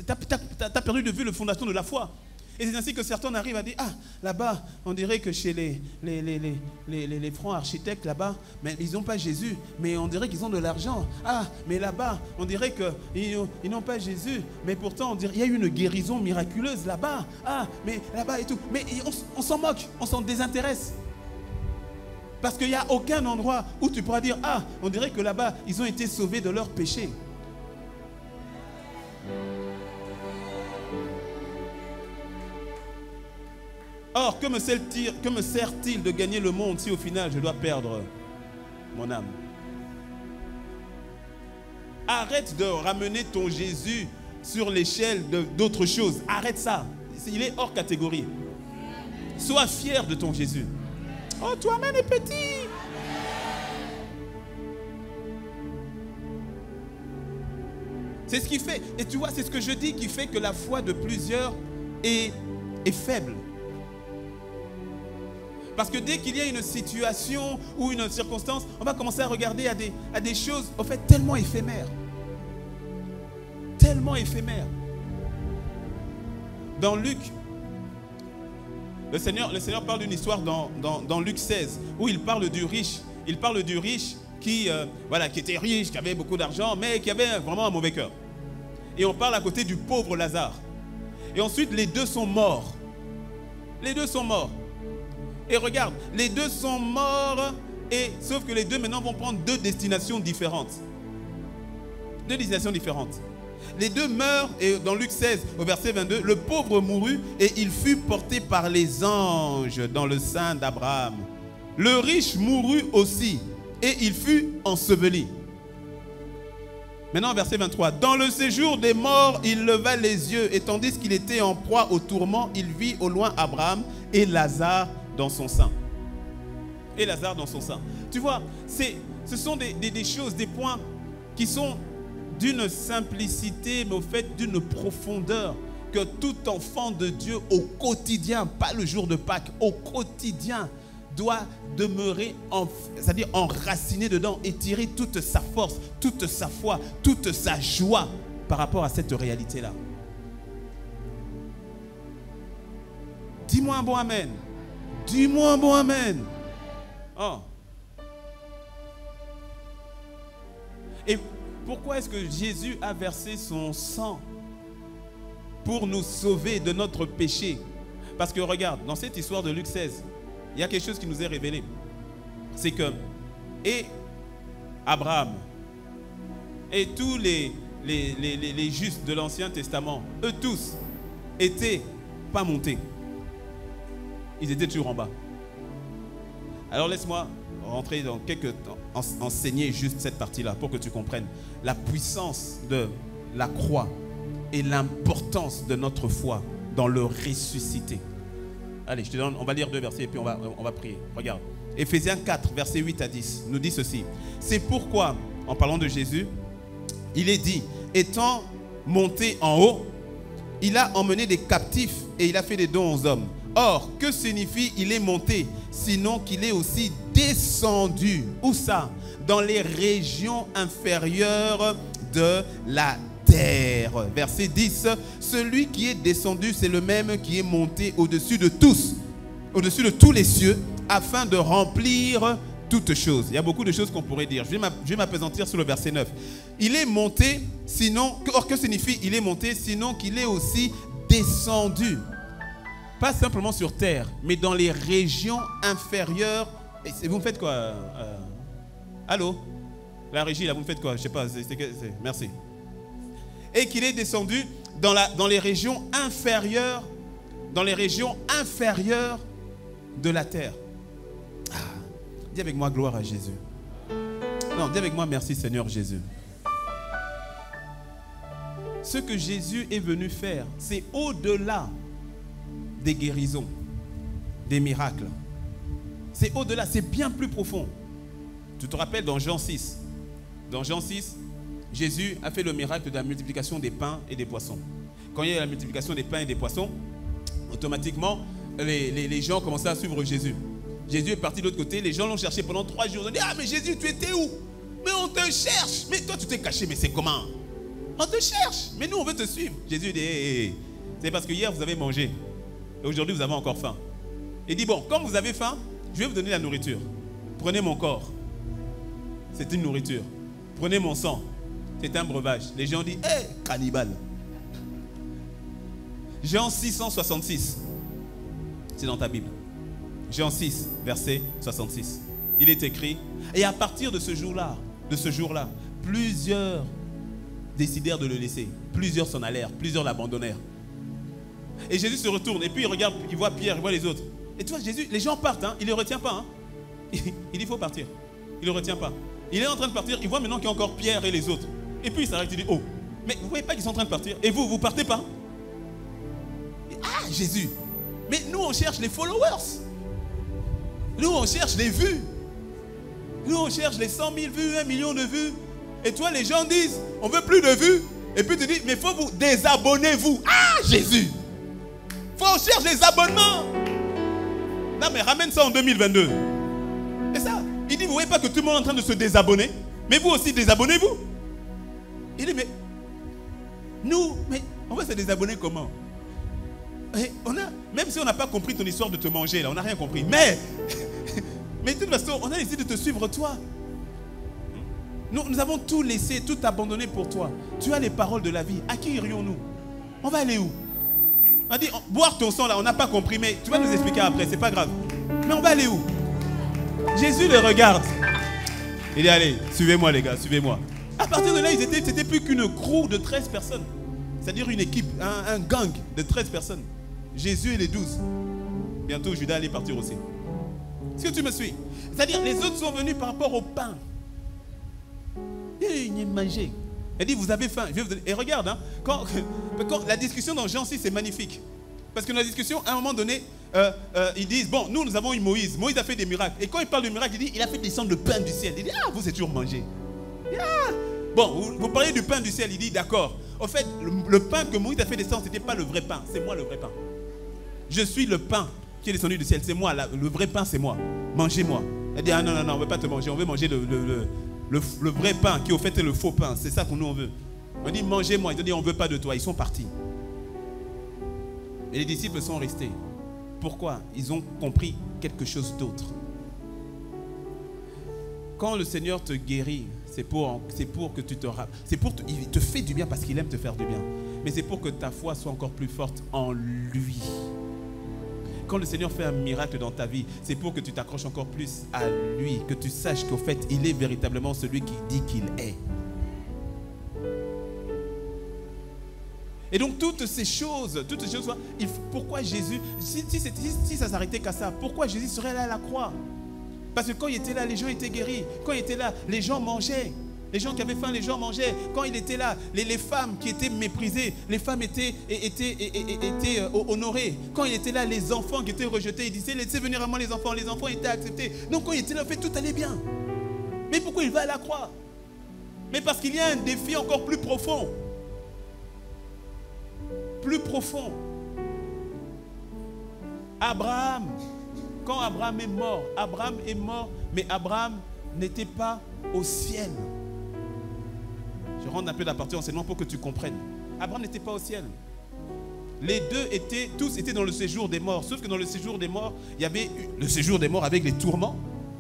t'as perdu de vue le fondation de la foi. Et c'est ainsi que certains arrivent à dire, ah, là-bas, on dirait que chez les francs architectes, là-bas, mais ils n'ont pas Jésus, mais on dirait qu'ils ont de l'argent. Ah, mais là-bas, on dirait qu'ils n'ont pas Jésus, mais pourtant, on dirait qu'il y a eu une guérison miraculeuse là-bas. Ah, mais là-bas et tout. Mais on s'en moque, on s'en désintéresse. Parce qu'il n'y a aucun endroit où tu pourras dire, ah, on dirait que là-bas, ils ont été sauvés de leurs péchés. Or, que me sert-il de gagner le monde si au final je dois perdre mon âme? Arrête de ramener ton Jésus sur l'échelle d'autres choses. Arrête ça. Il est hors catégorie. Sois fier de ton Jésus. Oh, toi-même est petit. C'est ce qui fait, et tu vois, c'est ce que je dis qui fait que la foi de plusieurs est faible. Parce que dès qu'il y a une situation ou une circonstance, on va commencer à regarder à des choses, en fait, tellement éphémères. Tellement éphémères. Dans Luc, le Seigneur parle d'une histoire dans Luc 16, où il parle du riche. Il parle du riche qui était riche, qui avait beaucoup d'argent, mais qui avait vraiment un mauvais cœur. Et on parle à côté du pauvre Lazare. Et ensuite, les deux sont morts. Les deux sont morts. Et regarde, les deux sont morts, sauf que les deux maintenant vont prendre deux destinations différentes. Deux destinations différentes. Les deux meurent, et dans Luc 16, au verset 22, le pauvre mourut et il fut porté par les anges dans le sein d'Abraham. Le riche mourut aussi et il fut enseveli. Maintenant, verset 23. Dans le séjour des morts, il leva les yeux et tandis qu'il était en proie au tourment, il vit au loin Abraham et Lazare dans son sein. Et Lazare dans son sein. Tu vois, ce sont des choses, des points qui sont d'une simplicité, mais au fait d'une profondeur que tout enfant de Dieu au quotidien, pas le jour de Pâques, au quotidien, doit demeurer, c'est-à-dire enraciné dedans et tirer toute sa force, toute sa foi, toute sa joie par rapport à cette réalité-là. Dis-moi un bon amen. Dis-moi un bon amen. Oh. Et Pourquoi est-ce que Jésus a versé son sang pour nous sauver de notre péché? Parce que regarde, dans cette histoire de Luc 16, il y a quelque chose qui nous est révélé. C'est que, et Abraham, et tous les justes de l'Ancien Testament, eux tous, étaient pas montés. Ils étaient toujours en bas. Alors laisse-moi rentrer dans quelques temps, enseigner juste cette partie-là pour que tu comprennes la puissance de la croix et l'importance de notre foi dans le ressuscité. Allez, je te donne, on va lire 2 versets et puis on va prier. Regarde. Éphésiens 4, versets 8 à 10 nous dit ceci. C'est pourquoi, en parlant de Jésus, il est dit, étant monté en haut, il a emmené des captifs et il a fait des dons aux hommes. Or, que signifie il est monté, sinon qu'il est aussi descendu? Où ça? Dans les régions inférieures de la terre. Verset 10. Celui qui est descendu, c'est le même qui est monté au-dessus de tous, au-dessus de tous les cieux, afin de remplir toutes choses. Il y a beaucoup de choses qu'on pourrait dire. Je vais m'appesantir sur le verset 9. Il est monté, sinon... Or, que signifie il est monté, sinon qu'il est aussi descendu? Pas simplement sur terre, mais dans les régions inférieures. Et vous me faites quoi? Allô? La régie, là, vous me faites quoi? Je sais pas. Merci. Et qu'il est descendu dans les régions inférieures, de la terre. Ah, dis avec moi gloire à Jésus. Non, dis avec moi merci Seigneur Jésus. Ce que Jésus est venu faire, c'est au-delà des guérisons, des miracles. C'est au-delà, c'est bien plus profond. Tu te rappelles dans Jean 6. Dans Jean 6, Jésus a fait le miracle de la multiplication des pains et des poissons. Quand il y a la multiplication des pains et des poissons, automatiquement, les gens commençaient à suivre Jésus. Jésus est parti de l'autre côté, les gens l'ont cherché pendant 3 jours. Ils ont dit, ah mais Jésus, tu étais où? Mais on te cherche. Mais toi, tu t'es caché, mais c'est comment? On te cherche, mais nous, on veut te suivre. Jésus dit, hey. C'est parce que hier, vous avez mangé. Et aujourd'hui, vous avez encore faim. Il dit, bon, comme vous avez faim, je vais vous donner la nourriture. Prenez mon corps. C'est une nourriture. Prenez mon sang. C'est un breuvage. Les gens disent, hé, cannibale. Jean 666. C'est dans ta Bible. Jean 6, verset 66. Il est écrit, et à partir de ce jour-là, plusieurs décidèrent de le laisser. Plusieurs s'en allèrent, plusieurs l'abandonnèrent. Et Jésus se retourne, et puis il regarde, il voit Pierre, il voit les autres. Et tu vois, Jésus, les gens partent, hein, il ne les retient pas. Hein. Il dit, il faut partir. Il ne le retient pas. Il est en train de partir, il voit maintenant qu'il y a encore Pierre et les autres. Et puis il s'arrête, il dit, oh, mais vous ne voyez pas qu'ils sont en train de partir? Et vous, vous ne partez pas? Ah, Jésus. Mais nous, on cherche les followers. Nous, on cherche les vues. Nous, on cherche les 100 000 vues, 1 million de vues. Et toi, les gens disent, on veut plus de vues. Et puis tu dis, mais il faut vous désabonnez-vous. Ah, Jésus. On cherche les abonnements. Non, mais ramène ça en 2022. C'est ça. Il dit, vous ne voyez pas que tout le monde est en train de se désabonner? Mais vous aussi, désabonnez-vous. Il dit, mais nous, mais on va se désabonner comment? Et même si on n'a pas compris ton histoire de te manger, là, on n'a rien compris. Mais de toute façon, on a décidé de te suivre toi. Nous avons tout laissé, tout abandonné pour toi. Tu as les paroles de la vie. À qui irions-nous? On va aller où? On a dit, boire ton sang là, on n'a pas compris, mais tu vas nous expliquer après, c'est pas grave. Mais on va aller où? Jésus le regarde. Il dit, allez, suivez-moi les gars, suivez-moi. À partir de là, c'était plus qu'une crew de 13 personnes. C'est-à-dire une équipe, un gang de 13 personnes. Jésus et les 12. Bientôt, Judas allait partir aussi. Est-ce que tu me suis? C'est-à-dire, les autres sont venus par rapport au pain. Il a mangé. Il dit, vous avez faim. Et regarde, hein, quand la discussion dans Jean 6 est magnifique. Parce que dans la discussion, à un moment donné, ils disent, bon, nous avons eu Moïse. Moïse a fait des miracles. Et quand il parle de miracles, il dit, il a fait descendre le pain du ciel. Il dit, ah, vous êtes toujours mangé. Ah. Bon, vous parlez du pain du ciel. Il dit, d'accord. En fait, le pain que Moïse a fait descendre, ce n'était pas le vrai pain. C'est moi le vrai pain. Je suis le pain qui est descendu du ciel. C'est moi, le vrai pain, c'est moi. Mangez-moi. Elle dit, ah non, on ne veut pas te manger. On veut manger le vrai pain qui, au fait, est le faux pain. C'est ça qu'on nous veut. On dit, mangez-moi. Ils ont dit, on ne veut pas de toi. Ils sont partis. Et les disciples sont restés. Pourquoi? Ils ont compris quelque chose d'autre. Quand le Seigneur te guérit, c'est pour que tu te rappelles. Il te fait du bien parce qu'il aime te faire du bien. Mais c'est pour que ta foi soit encore plus forte en lui. Quand le Seigneur fait un miracle dans ta vie, c'est pour que tu t'accroches encore plus à lui, que tu saches qu'au fait, il est véritablement celui qui dit qu'il est. Et donc toutes ces choses, pourquoi Jésus, si ça s'arrêtait qu'à ça, pourquoi Jésus serait là à la croix? Parce que quand il était là, les gens étaient guéris. Quand il était là, les gens mangeaient. Les gens qui avaient faim, les gens mangeaient. Quand il était là, les femmes qui étaient méprisées, les femmes étaient honorées. Quand il était là, les enfants qui étaient rejetés, il disait, laissez venir à moi les enfants étaient acceptés. Donc quand il était là, en fait, tout allait bien. Mais pourquoi il va à la croix? Mais parce qu'il y a un défi encore plus profond. Plus profond. Abraham, quand Abraham est mort, mais Abraham n'était pas au ciel. Je rentre un peu dans la partie enseignement pour que tu comprennes. Abraham n'était pas au ciel. Les deux tous étaient dans le séjour des morts. Sauf que dans le séjour des morts, il y avait le séjour des morts avec les tourments,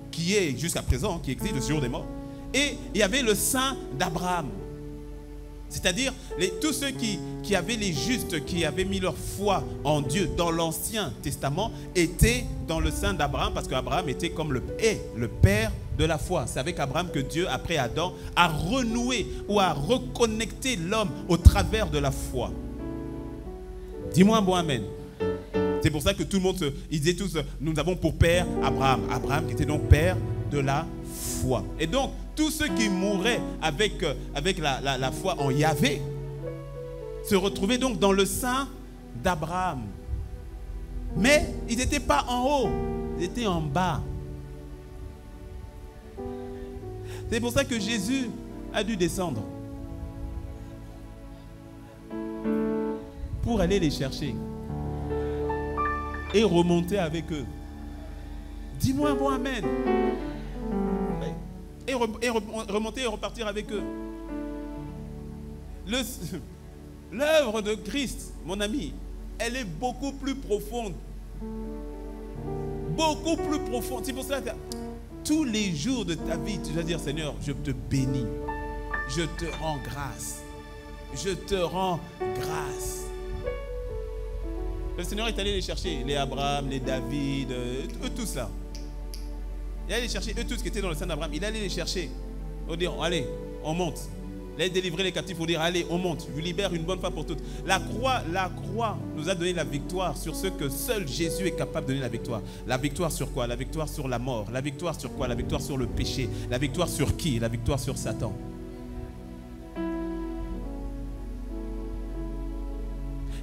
qui est jusqu'à présent, qui existe, le séjour des morts. Et il y avait le sein d'Abraham. C'est-à-dire tous ceux qui avaient les justes, qui avaient mis leur foi en Dieu dans l'Ancien Testament, étaient dans le sein d'Abraham, parce qu'Abraham était comme le père de la foi. C'est avec Abraham que Dieu, après Adam, a renoué ou a reconnecté l'homme au travers de la foi. Dis-moi un bon amen. C'est pour ça que tout le monde, ils disaient tous, nous avons pour père Abraham. Abraham qui était donc père de la foi. Et donc, tous ceux qui mouraient avec la foi en Yahvé se retrouvaient donc dans le sein d'Abraham. Mais ils n'étaient pas en haut, ils étaient en bas. C'est pour ça que Jésus a dû descendre pour aller les chercher et remonter avec eux. Dis-moi un bon amen. Et remonter et repartir avec eux. L'œuvre de Christ, mon ami, elle est beaucoup plus profonde. Beaucoup plus profonde. C'est pour ça que tous les jours de ta vie, tu dois dire, Seigneur, je te bénis. Je te rends grâce. Je te rends grâce. Le Seigneur est allé les chercher, les Abraham, les David, eux tous là. Il allait les chercher, eux tous qui étaient dans le sein d'Abraham, il allait les chercher. Il va dire, allez, on monte. Il allait délivrer les captifs, il va dire, allez, on monte. Je vous libère une bonne fois pour toutes. La croix nous a donné la victoire sur ce que seul Jésus est capable de donner la victoire. La victoire sur quoi? La victoire sur la mort. La victoire sur quoi? La victoire sur le péché. La victoire sur qui? La victoire sur Satan.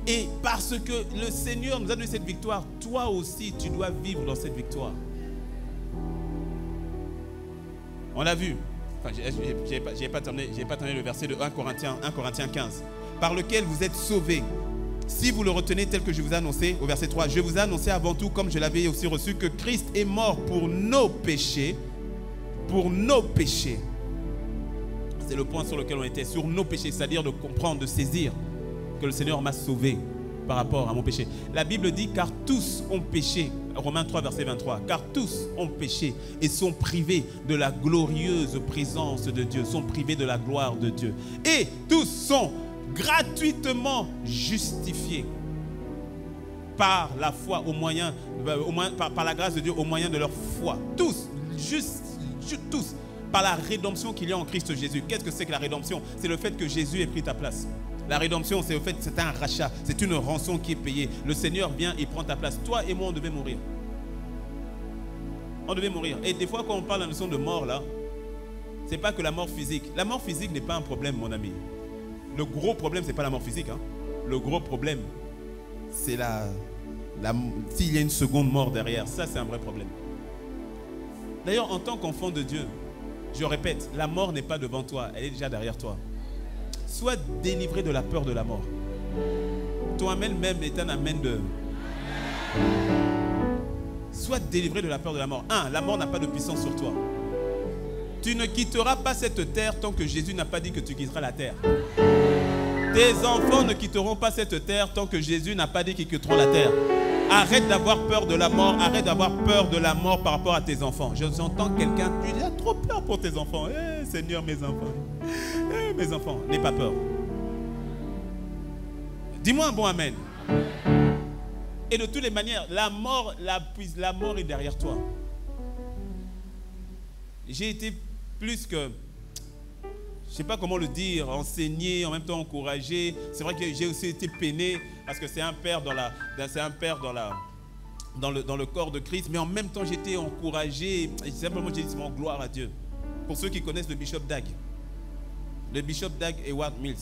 Et parce que le Seigneur nous a donné cette victoire, toi aussi, tu dois vivre dans cette victoire. On l'a vu. Enfin, je n'ai pas terminé le verset de 1 Corinthiens 15. Par lequel vous êtes sauvés. Si vous le retenez tel que je vous ai annoncé, au verset 3, je vous ai annoncé avant tout, comme je l'avais aussi reçu, que Christ est mort pour nos péchés. Pour nos péchés. C'est le point sur lequel on était, sur nos péchés, c'est-à-dire de comprendre, de saisir que le Seigneur m'a sauvé par rapport à mon péché. La Bible dit, car tous ont péché. Romains 3, verset 23. Car tous ont péché et sont privés de la glorieuse présence de Dieu, sont privés de la gloire de Dieu. Et tous sont gratuitement justifiés par la foi, par la grâce de Dieu, au moyen de leur foi. Tous, tous, par la rédemption qu'il y a en Christ Jésus. Qu'est-ce que c'est que la rédemption? C'est le fait que Jésus ait pris ta place. La rédemption, c'est au fait, c'est un rachat, c'est une rançon qui est payée. Le Seigneur vient et prend ta place. Toi et moi, on devait mourir. On devait mourir. Et des fois, quand on parle de la notion de mort, là, c'est pas que la mort physique. La mort physique n'est pas un problème, mon ami. Le gros problème, c'est pas la mort physique. Hein. Le gros problème, c'est s'il y a une seconde mort derrière. Ça, c'est un vrai problème. D'ailleurs, en tant qu'enfant de Dieu, je répète, la mort n'est pas devant toi, elle est déjà derrière toi. Sois délivré de la peur de la mort. Ton amen même est un amen de... Sois délivré de la peur de la mort. La mort n'a pas de puissance sur toi. Tu ne quitteras pas cette terre tant que Jésus n'a pas dit que tu quitteras la terre. Tes enfants ne quitteront pas cette terre tant que Jésus n'a pas dit qu'ils quitteront la terre. Arrête d'avoir peur de la mort. Arrête d'avoir peur de la mort par rapport à tes enfants. J'entends quelqu'un, tu as trop peur pour tes enfants. Eh, Seigneur, mes enfants. Eh, mes enfants, n'aie pas peur. Dis-moi un bon amen. Et de toutes les manières, la mort est derrière toi. J'ai été plus que, je ne sais pas comment le dire, enseigné, en même temps encouragé. C'est vrai que j'ai aussi été peiné parce que c'est un père dans le corps de Christ, mais en même temps j'ai été encouragé. Et simplement j'ai dit gloire à Dieu. Pour ceux qui connaissent le Bishop Dag, Howard Mills.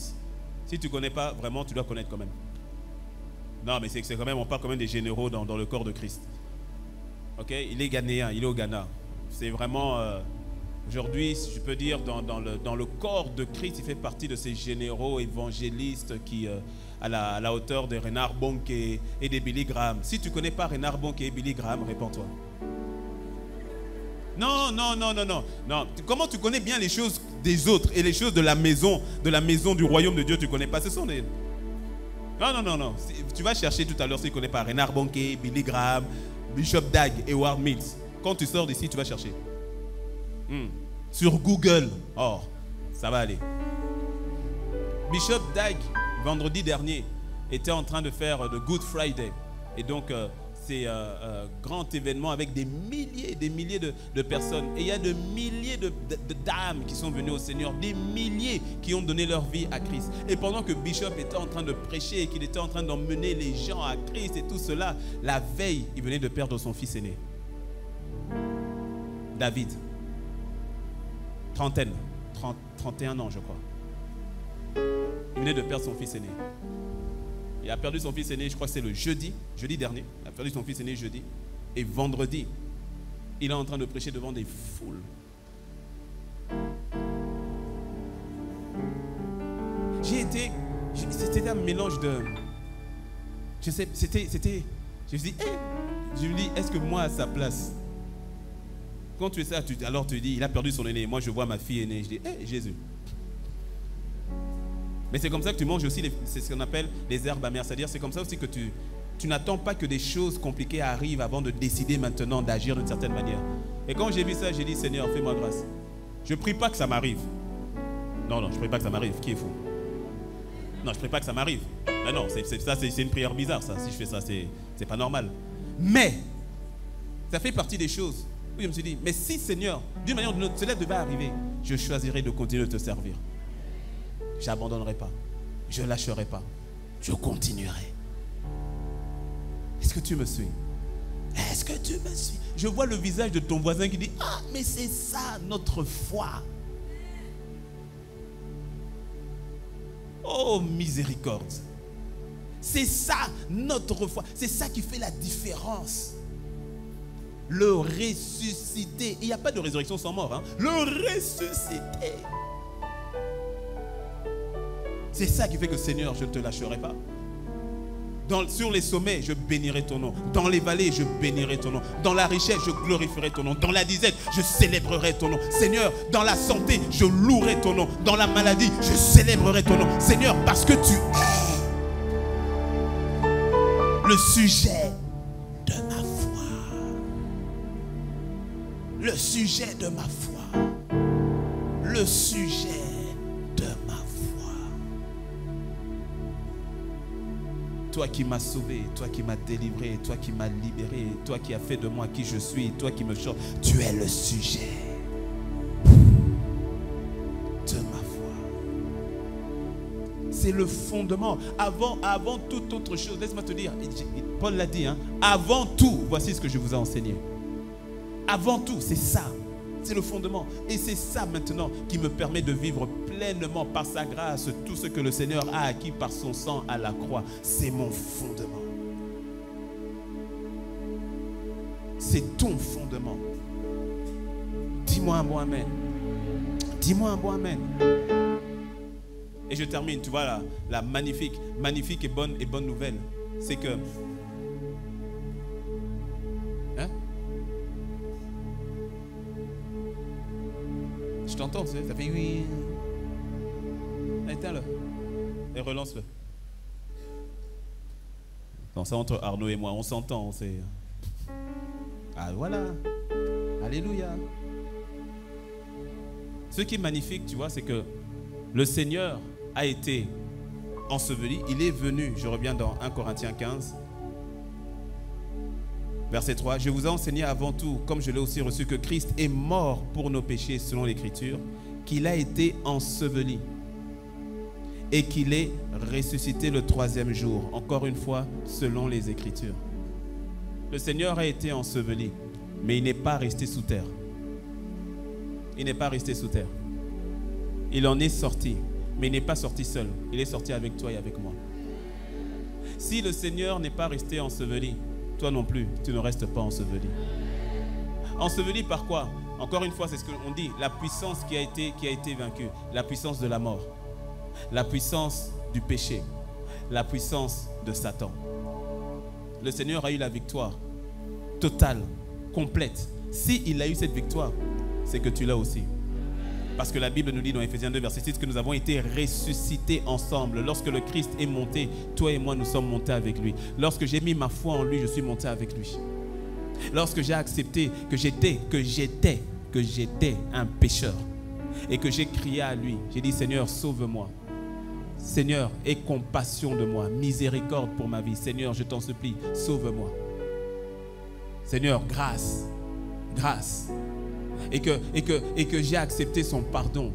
Si tu ne connais pas, vraiment tu dois connaître quand même. Non, mais c'est quand même, on parle quand même des généraux dans le corps de Christ. Ok, il est ghanéen, il est au Ghana. C'est vraiment, aujourd'hui, je peux dire, dans le corps de Christ, il fait partie de ces généraux évangélistes qui, à la hauteur de Reinhard Bonke et de Billy Graham. Si tu ne connais pas Reinhard Bonke et Billy Graham, réponds-toi. Non. Comment tu connais bien les choses des autres et les choses de la maison du royaume de Dieu, tu ne connais pas? Ce sont des... Non. Tu vas chercher tout à l'heure si tu ne connais pas Reinhard Bonke, Billy Graham, Bishop Dag et Howard Mills. Quand tu sors d'ici, tu vas chercher. Sur Google. Oh, ça va aller. Bishop Dag, vendredi dernier, était en train de faire le Good Friday. Et donc, c'est un grand événement avec des milliers de personnes. Et il y a des milliers de dames qui sont venues au Seigneur, des milliers qui ont donné leur vie à Christ. Et pendant que Bishop était en train de prêcher et qu'il était en train d'emmener les gens à Christ et tout cela, la veille, il venait de perdre son fils aîné. David. 31 ans, je crois. Il venait de perdre son fils aîné. Il a perdu son fils aîné, je crois que c'est le jeudi dernier. Il a perdu son fils aîné jeudi. Et vendredi, il est en train de prêcher devant des foules. C'était un mélange de... Je me dis, est-ce que moi à sa place, quand tu es ça, alors tu dis, il a perdu son aîné. Moi, je vois ma fille aînée. Je dis, Jésus. Mais c'est comme ça que tu manges aussi, c'est ce qu'on appelle les herbes amères. C'est-à-dire, c'est comme ça aussi que tu n'attends pas que des choses compliquées arrivent avant de décider maintenant d'agir d'une certaine manière. Et quand j'ai vu ça, j'ai dit, Seigneur, fais-moi grâce. Je ne prie pas que ça m'arrive. Non, je ne prie pas que ça m'arrive. Qui est fou? Non, je ne prie pas que ça m'arrive. Non, c'est une prière bizarre, ça. Si je fais ça, c'est pas normal. Mais, ça fait partie des choses où je me suis dit, mais si, Seigneur, d'une manière ou d'une autre, cela devait arriver, je choisirais de continuer de te servir. Je n'abandonnerai pas. Je ne lâcherai pas. Je continuerai. Est-ce que tu me suis? Est-ce que tu me suis? Je vois le visage de ton voisin qui dit, ah, mais c'est ça notre foi. Oh, miséricorde. C'est ça notre foi. C'est ça qui fait la différence. Le ressuscité. Il n'y a pas de résurrection sans mort. Hein? Le ressuscité. C'est ça qui fait que Seigneur, je ne te lâcherai pas. Sur les sommets, je bénirai ton nom. Dans les vallées, je bénirai ton nom. Dans la richesse, je glorifierai ton nom. Dans la disette, je célébrerai ton nom. Seigneur, dans la santé, je louerai ton nom. Dans la maladie, je célébrerai ton nom. Seigneur, parce que tu es le sujet de ma foi. Le sujet de ma foi. Le sujet de ma foi. Toi qui m'as sauvé, toi qui m'as délivré, toi qui m'as libéré, toi qui as fait de moi qui je suis, toi qui me chantes, tu es le sujet de ma foi. C'est le fondement. Avant toute autre chose, laisse-moi te dire, Paul l'a dit, hein, avant tout, voici ce que je vous ai enseigné. Avant tout, c'est ça. C'est le fondement. Et c'est ça maintenant qui me permet de vivre pleinement par sa grâce tout ce que le Seigneur a acquis par son sang à la croix. C'est mon fondement. C'est ton fondement. Dis-moi un bon amen. Dis-moi un bon amen. Et je termine, tu vois, la magnifique et bonne nouvelle. C'est que... Hein? Je t'entends, ça fait oui. Éteins-le et relance-le. Non, ça entre Arnaud et moi, on s'entend, on sait. Ah voilà. Alléluia. Ce qui est magnifique, tu vois, c'est que le Seigneur a été enseveli. Il est venu, je reviens dans 1 Corinthiens 15, verset 3. Je vous ai enseigné avant tout, comme je l'ai aussi reçu, que Christ est mort pour nos péchés selon l'Écriture, qu'il a été enseveli et qu'il est ressuscité le 3e jour, encore une fois, selon les Écritures. Le Seigneur a été enseveli, mais il n'est pas resté sous terre. Il n'est pas resté sous terre. Il en est sorti, mais il n'est pas sorti seul. Il est sorti avec toi et avec moi. Si le Seigneur n'est pas resté enseveli, toi non plus, tu ne restes pas enseveli. Enseveli par quoi? Encore une fois, c'est ce qu'on dit, la puissance qui a été vaincue, la puissance de la mort, la puissance du péché, la puissance de Satan. Le Seigneur a eu la victoire totale, complète. S'il a eu cette victoire, c'est que tu l'as aussi. Parce que la Bible nous dit dans Ephésiens 2, verset 6, que nous avons été ressuscités ensemble. Lorsque le Christ est monté, toi et moi, nous sommes montés avec lui. Lorsque j'ai mis ma foi en lui, je suis monté avec lui. Lorsque j'ai accepté que j'étais un pécheur et que j'ai crié à lui, j'ai dit, Seigneur, sauve-moi. Seigneur, aie compassion de moi, miséricorde pour ma vie. Seigneur, je t'en supplie, sauve-moi. Seigneur, grâce, grâce. Et que j'ai accepté son pardon,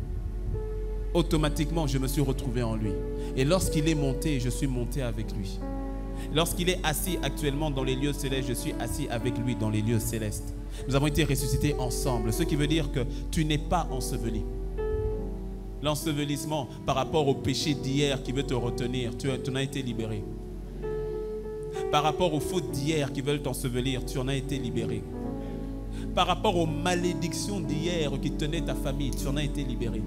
automatiquement je me suis retrouvé en lui. Et lorsqu'il est monté, je suis monté avec lui. Lorsqu'il est assis actuellement dans les lieux célestes, je suis assis avec lui dans les lieux célestes. Nous avons été ressuscités ensemble, ce qui veut dire que tu n'es pas enseveli. L'ensevelissement par rapport au péché d'hier qui veut te retenir, tu en as été libéré. Par rapport aux fautes d'hier qui veulent t'ensevelir, tu en as été libéré. Par rapport aux malédictions d'hier qui tenaient ta famille, tu en as été libéré.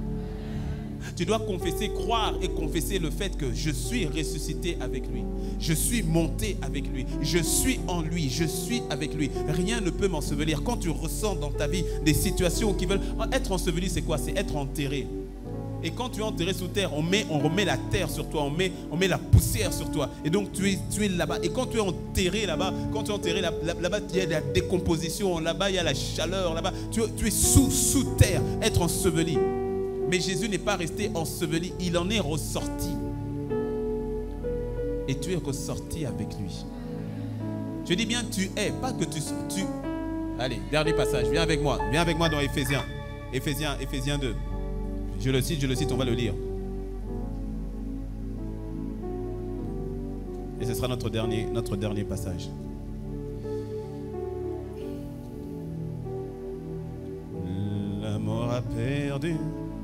Tu dois confesser, croire et confesser le fait que je suis ressuscité avec lui. Je suis monté avec lui. Je suis en lui. Je suis avec lui. Rien ne peut m'ensevelir. Quand tu ressens dans ta vie des situations qui veulent... Être enseveli, c'est quoi? C'est être enterré. Et quand tu es enterré sous terre, on remet la terre sur toi, on met la poussière sur toi. Et donc tu es là-bas. Et quand tu es enterré là-bas, là-bas, il y a la décomposition, là-bas, il y a la chaleur, là-bas. Tu es sous terre, être enseveli. Mais Jésus n'est pas resté enseveli, il en est ressorti. Et tu es ressorti avec lui. Je dis bien tu es, pas que tu... Allez, dernier passage, viens avec moi dans Ephésiens 2. Je le cite, on va le lire. Et ce sera notre dernier passage. La mort a perdu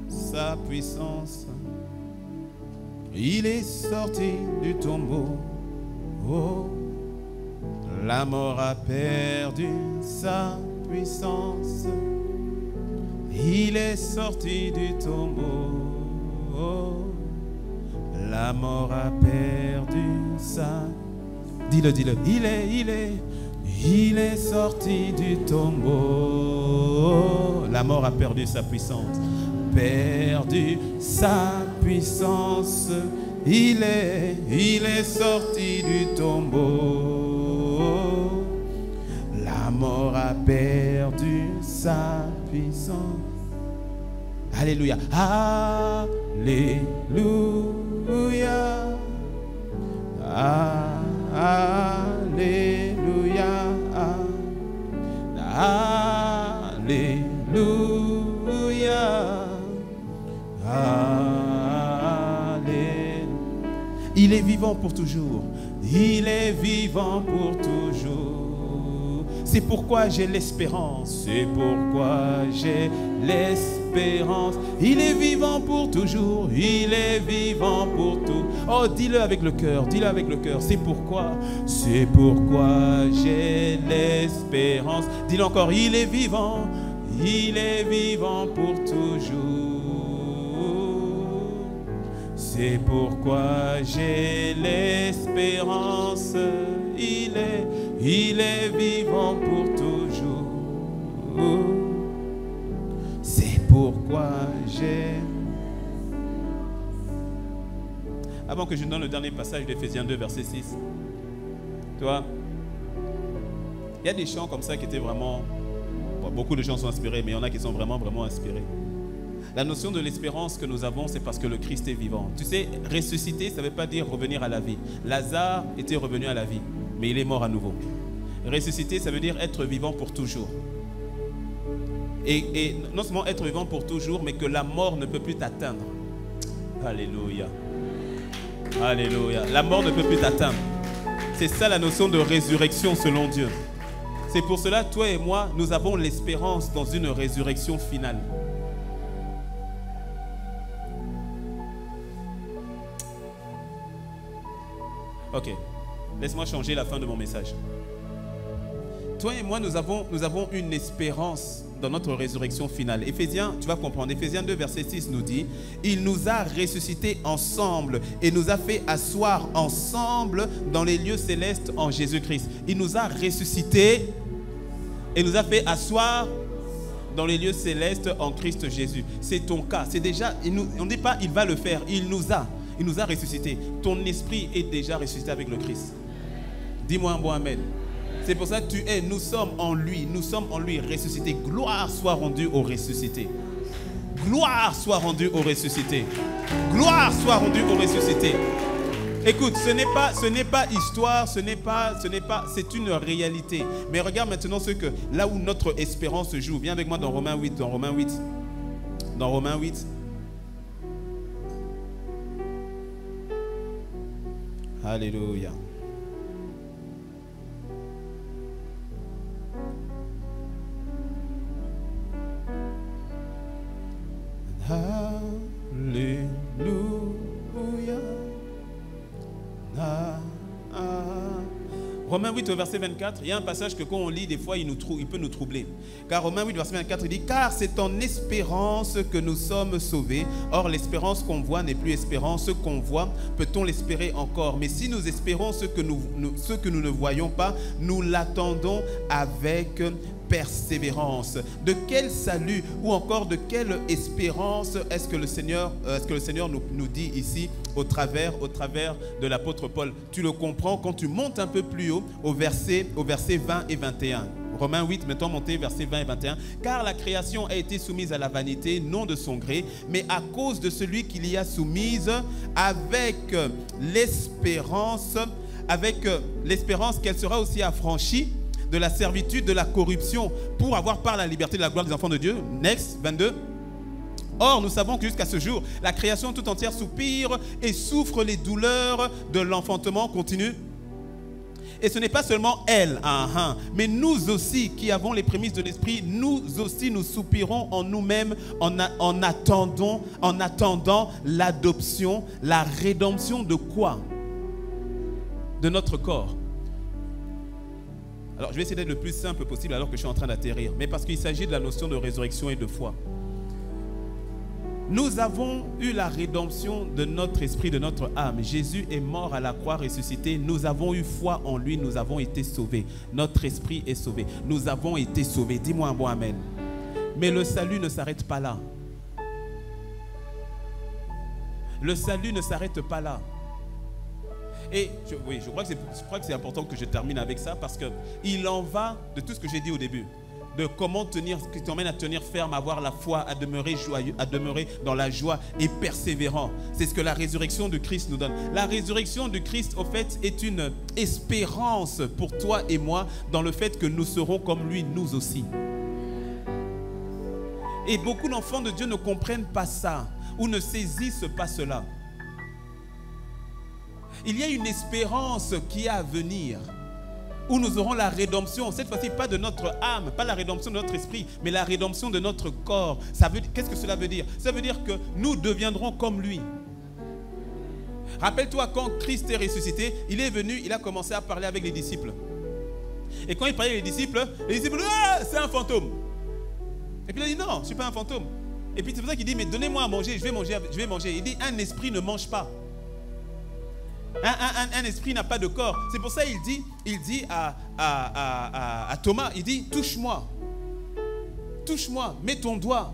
sa puissance. Il est sorti du tombeau. Oh, la mort a perdu sa puissance. Il est sorti du tombeau. Oh, la mort a perdu sa... Dis-le. Il est sorti du tombeau. La mort a perdu sa puissance. Perdu sa puissance. Il est sorti du tombeau. La mort a perdu sa puissance. Alléluia. Alléluia. Alléluia. Alléluia. Alléluia. Il est vivant pour toujours. Il est vivant pour toujours. C'est pourquoi j'ai l'espérance. C'est pourquoi j'ai l'espérance. Il est vivant pour toujours. Il est vivant pour tout. Oh, dis-le avec le cœur. Dis-le avec le cœur. C'est pourquoi j'ai l'espérance. Dis-le encore. Il est vivant. Il est vivant pour toujours. C'est pourquoi j'ai l'espérance. Il est vivant pour toujours. C'est pourquoi j'ai... Avant que je donne le dernier passage d'Ephésiens 2, verset 6, Tu vois, il y a des chants comme ça qui étaient vraiment... Bon, beaucoup de gens sont inspirés, mais il y en a qui sont vraiment, vraiment inspirés. La notion de l'espérance que nous avons, c'est parce que le Christ est vivant. Tu sais, ressusciter, ça ne veut pas dire revenir à la vie. Lazare était revenu à la vie, mais il est mort à nouveau. Ressusciter, ça veut dire être vivant pour toujours. Et non seulement être vivant pour toujours, mais que la mort ne peut plus t'atteindre. Alléluia. Alléluia. La mort ne peut plus t'atteindre. C'est ça la notion de résurrection selon Dieu. C'est pour cela, toi et moi, nous avons l'espérance dans une résurrection finale. Ok, laisse-moi changer la fin de mon message. Toi et moi, nous avons une espérance dans notre résurrection finale. Éphésiens, tu vas comprendre, Éphésiens 2, verset 6 nous dit « Il nous a ressuscités ensemble et nous a fait asseoir ensemble dans les lieux célestes en Jésus-Christ. » Il nous a ressuscités et nous a fait asseoir dans les lieux célestes en Christ Jésus. C'est ton cas. C'est déjà, on ne dit pas « il va le faire », il nous a ressuscités. Ton esprit est déjà ressuscité avec le Christ. Dis-moi un bon amen. C'est pour ça que nous sommes en lui ressuscités. Gloire soit rendue au ressuscité. Gloire soit rendue au ressuscité. Gloire soit rendue au ressuscité. Écoute, ce n'est pas histoire, c'est une réalité. Mais regarde maintenant là où notre espérance se joue. Viens avec moi dans Romains 8, Dans Romains 8. Alléluia. Alléluia. Romains 8 au verset 24, il y a un passage que quand on lit des fois il peut nous troubler. Car Romains 8 verset 24 il dit « Car c'est en espérance que nous sommes sauvés. Or l'espérance qu'on voit n'est plus espérance. Ce qu'on voit, peut-on l'espérer encore? Mais si nous espérons ce que nous ne voyons pas, nous l'attendons avec persévérance. » De quel salut ou encore de quelle espérance est-ce que le Seigneur nous dit ici au travers de l'apôtre Paul? Tu le comprends quand tu montes un peu plus haut au verset 20 et 21. Romains 8, mettons monter versets 20 et 21. Car la création a été soumise à la vanité, non de son gré, mais à cause de celui qui l'y a soumise, avec l'espérance qu'elle sera aussi affranchie de la servitude, de la corruption, pour avoir par la liberté de la gloire des enfants de Dieu. Next, 22. Or, nous savons que jusqu'à ce jour, la création tout entière soupire et souffre les douleurs de l'enfantement. Continue. Et ce n'est pas seulement elle, mais nous aussi qui avons les prémices de l'esprit, nous aussi nous soupirons en nous-mêmes en attendant l'adoption, la rédemption de quoi? De notre corps. Alors, je vais essayer d'être le plus simple possible alors que je suis en train d'atterrir. Mais parce qu'il s'agit de la notion de résurrection et de foi. Nous avons eu la rédemption de notre esprit, de notre âme. Jésus est mort à la croix, ressuscité. Nous avons eu foi en lui, nous avons été sauvés. Notre esprit est sauvé. Nous avons été sauvés. Dis-moi un bon amen. Mais le salut ne s'arrête pas là. Le salut ne s'arrête pas là. Et je crois que c'est important que je termine avec ça parce qu'il en va de tout ce que j'ai dit au début. De comment tenir, ce qui t'emmène à tenir ferme, à avoir la foi, à demeurer joyeux, à demeurer dans la joie et persévérant. C'est ce que la résurrection de Christ nous donne. La résurrection de Christ, au fait, est une espérance pour toi et moi dans le fait que nous serons comme lui, nous aussi. Et beaucoup d'enfants de Dieu ne comprennent pas ça ou ne saisissent pas cela. Il y a une espérance qui est à venir, où nous aurons la rédemption, cette fois-ci pas de notre âme, pas la rédemption de notre esprit, mais la rédemption de notre corps. Qu'est-ce que cela veut dire? Ça veut dire que nous deviendrons comme lui. Rappelle-toi, quand Christ est ressuscité, il est venu, il a commencé à parler avec les disciples. Et quand il parlait avec les disciples, ah, c'est un fantôme. Et puis il a dit non, je ne suis pas un fantôme. Et puis c'est pour ça qu'il dit, mais donnez-moi à manger, je vais manger. Il dit, un esprit ne mange pas. Un esprit n'a pas de corps. C'est pour ça qu'il dit à Thomas, il dit, touche-moi. Touche-moi, mets ton doigt.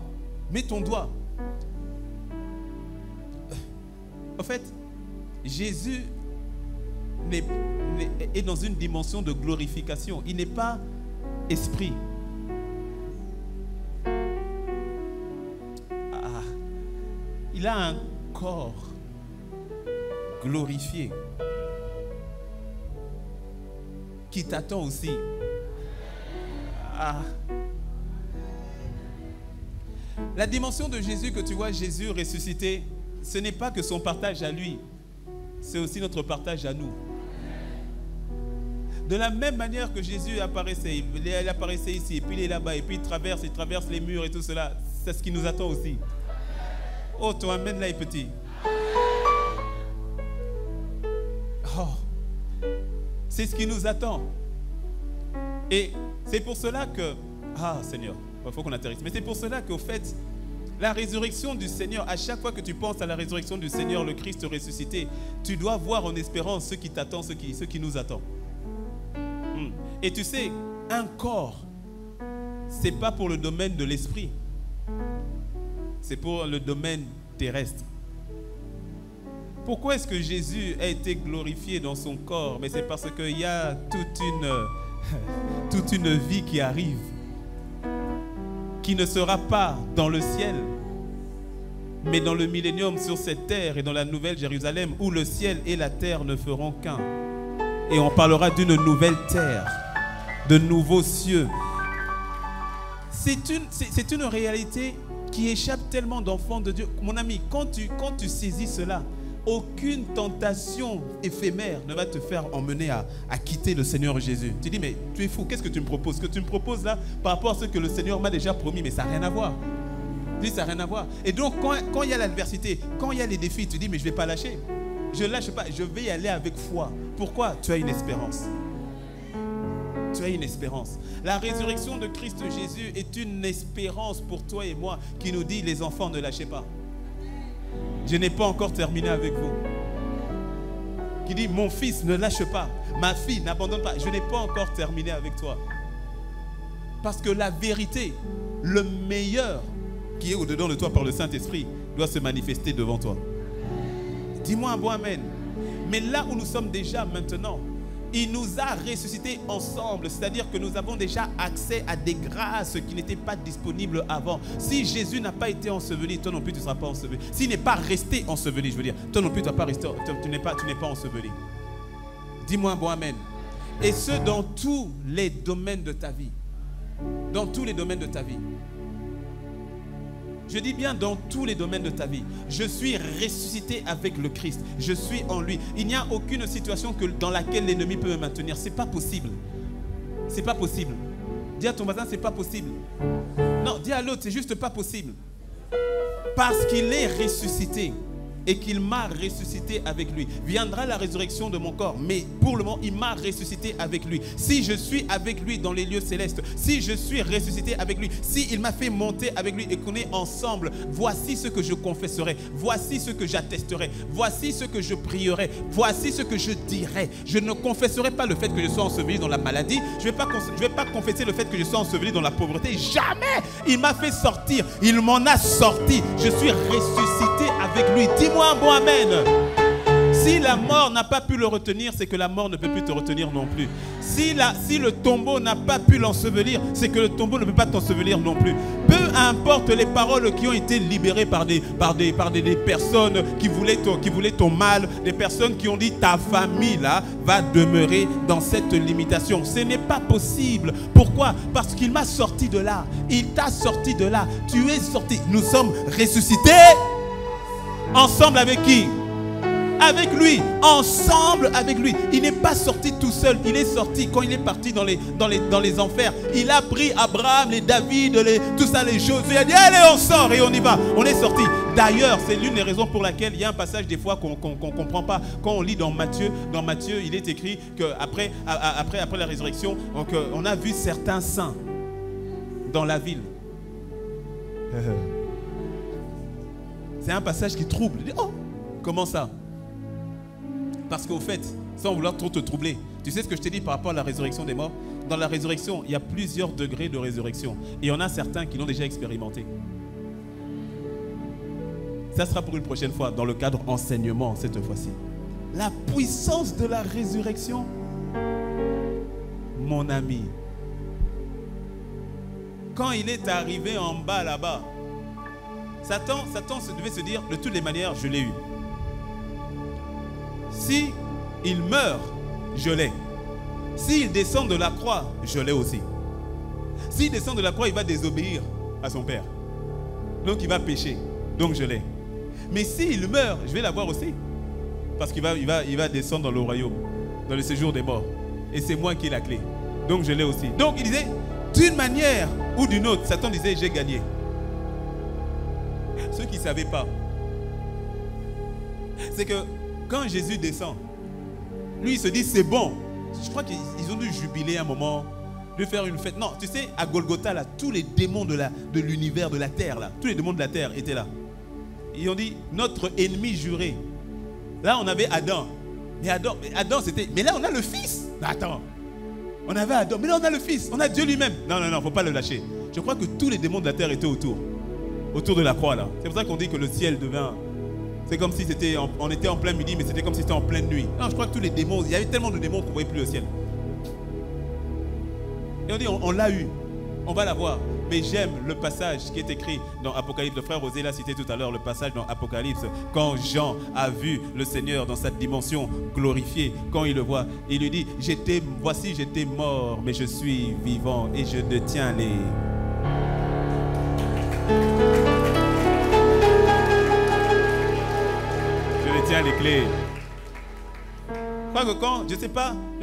En fait, Jésus est dans une dimension de glorification. Il n'est pas esprit. Il a un corps glorifié qui t'attend aussi. La dimension de Jésus que tu vois, Jésus ressuscité, ce n'est pas que son partage à lui, c'est aussi notre partage à nous. De la même manière que Jésus apparaissait, il apparaissait ici, et puis il est là-bas, et puis il traverse les murs et tout cela, c'est ce qui nous attend aussi. Oh, ton amen là est petit. Oh, c'est ce qui nous attend. Et c'est pour cela que... Ah, Seigneur, il faut qu'on atterrisse. Mais c'est pour cela qu'au fait, la résurrection du Seigneur, à chaque fois que tu penses à la résurrection du Seigneur, le Christ ressuscité, tu dois voir en espérance ce qui t'attend, ce qui nous attend. Et tu sais, un corps, ce n'est pas pour le domaine de l'esprit. C'est pour le domaine terrestre. Pourquoi est-ce que Jésus a été glorifié dans son corps? Mais c'est parce qu'il y a toute une vie qui arrive, qui ne sera pas dans le ciel, mais dans le millénium sur cette terre et dans la nouvelle Jérusalem, où le ciel et la terre ne feront qu'un. Et on parlera d'une nouvelle terre, de nouveaux cieux. C'est une réalité qui échappe tellement d'enfants de Dieu. Mon ami, quand tu saisis cela, aucune tentation éphémère ne va te faire emmener à quitter le Seigneur Jésus. Tu dis, mais tu es fou, qu'est-ce que tu me proposes? Ce que tu me proposes là, par rapport à ce que le Seigneur m'a déjà promis, mais ça n'a rien à voir. Tu dis, ça n'a rien à voir. Et donc, quand il y a l'adversité, quand il y a les défis, tu dis, mais je ne vais pas lâcher. Je ne lâche pas, je vais y aller avec foi. Pourquoi? Tu as une espérance. Tu as une espérance. La résurrection de Christ Jésus est une espérance pour toi et moi qui nous dit, les enfants, ne lâchez pas. Je n'ai pas encore terminé avec vous. Qui dit, mon fils, ne lâche pas. Ma fille, n'abandonne pas. Je n'ai pas encore terminé avec toi. Parce que la vérité, le meilleur qui est au-dedans de toi par le Saint-Esprit, doit se manifester devant toi. Dis-moi un bon amen. Mais là où nous sommes déjà maintenant, il nous a ressuscités ensemble, c'est-à-dire que nous avons déjà accès à des grâces qui n'étaient pas disponibles avant. Si Jésus n'a pas été enseveli, toi non plus tu ne seras pas enseveli. S'il n'est pas resté enseveli, je veux dire, toi non plus tu n'es pas resté, tu n'es pas enseveli. Dis-moi un bon amen. Et ce, dans tous les domaines de ta vie. Dans tous les domaines de ta vie. Je dis bien dans tous les domaines de ta vie. Je suis ressuscité avec le Christ. Je suis en lui. Il n'y a aucune situation dans laquelle l'ennemi peut me maintenir. Ce n'est pas possible. Ce n'est pas possible. Dis à ton voisin, ce n'est pas possible. Non, dis à l'autre, c'est juste pas possible. Parce qu'il est ressuscité et qu'il m'a ressuscité avec lui. Viendra la résurrection de mon corps, mais pour le moment, il m'a ressuscité avec lui. Si je suis avec lui dans les lieux célestes, si je suis ressuscité avec lui, si il m'a fait monter avec lui et qu'on est ensemble, voici ce que je confesserai, voici ce que j'attesterai, voici ce que je prierai, voici ce que je dirai. Je ne confesserai pas le fait que je sois enseveli dans la maladie, je ne vais pas confesser le fait que je sois enseveli dans la pauvreté. Jamais! Il m'a fait sortir, il m'en a sorti. Je suis ressuscité avec lui. Dis-moi un bon amen. Si la mort n'a pas pu le retenir, c'est que la mort ne peut plus te retenir non plus. Si le tombeau n'a pas pu l'ensevelir, c'est que le tombeau ne peut pas t'ensevelir non plus. Peu importe les paroles qui ont été libérées par des personnes qui voulaient ton mal, des personnes qui ont dit ta famille là va demeurer dans cette limitation. Ce n'est pas possible. Pourquoi? Parce qu'il m'a sorti de là. Il t'a sorti de là. Tu es sorti. Nous sommes ressuscités. Ensemble avec qui? Avec lui, ensemble avec lui. Il n'est pas sorti tout seul. Il est sorti quand il est parti dans les enfers. Il a pris Abraham, les David, tout ça, les Josué. Il a dit allez, on sort et on y va. On est sorti. D'ailleurs, c'est l'une des raisons pour laquelle il y a un passage des fois qu'on ne comprend pas. Quand on lit dans Matthieu, il est écrit qu'après la résurrection, on a vu certains saints dans la ville. C'est un passage qui trouble. Il dit, oh, comment ça? Parce qu'au fait, sans vouloir trop te troubler, tu sais ce que je t'ai dit par rapport à la résurrection des morts? Dans la résurrection, il y a plusieurs degrés de résurrection. Et il y en a certains qui l'ont déjà expérimenté. Ça sera pour une prochaine fois, dans le cadre enseignement cette fois-ci. La puissance de la résurrection, mon ami. Quand il est arrivé en bas là-bas, Satan devait se dire, de toutes les manières, je l'ai eu. Si il meurt, je l'ai. S'il descend de la croix, je l'ai aussi. S'il descend de la croix, il va désobéir à son père. Donc il va pécher. Donc je l'ai. Mais s'il meurt, je vais l'avoir aussi. Parce qu'il va descendre dans le royaume, dans le séjour des morts. Et c'est moi qui ai la clé. Donc je l'ai aussi. Donc il disait, d'une manière ou d'une autre, Satan disait, j'ai gagné. Ceux qui ne savaient pas, c'est que quand Jésus descend, lui il se dit, c'est bon. Je crois qu'ils ont dû jubiler un moment, de faire une fête. Non, tu sais, à Golgotha, là, tous les démons de l'univers, de la terre, là, tous les démons de la terre étaient là. Ils ont dit, notre ennemi juré. Là, on avait Adam. Mais Adam c'était... Mais là, on a le Fils. Attends. On avait Adam. Mais là, on a le Fils. On a Dieu lui-même. Non, il ne faut pas le lâcher. Je crois que tous les démons de la terre étaient autour. Autour de la croix, là. C'est pour ça qu'on dit que le ciel devint... C'est comme si c'était... On était en plein midi, mais c'était comme si c'était en pleine nuit. Non, je crois que tous les démons... Il y avait tellement de démons qu'on ne voyait plus le ciel. Et on dit, on l'a eu. On va l'avoir. Mais j'aime le passage qui est écrit dans Apocalypse. Le frère Osée l'a cité tout à l'heure, le passage dans Apocalypse. Quand Jean a vu le Seigneur dans sa dimension glorifiée, quand il le voit, il lui dit, voici j'étais mort, mais je suis vivant et je détiens les... Je détiens les clés. Je crois que quand, je ne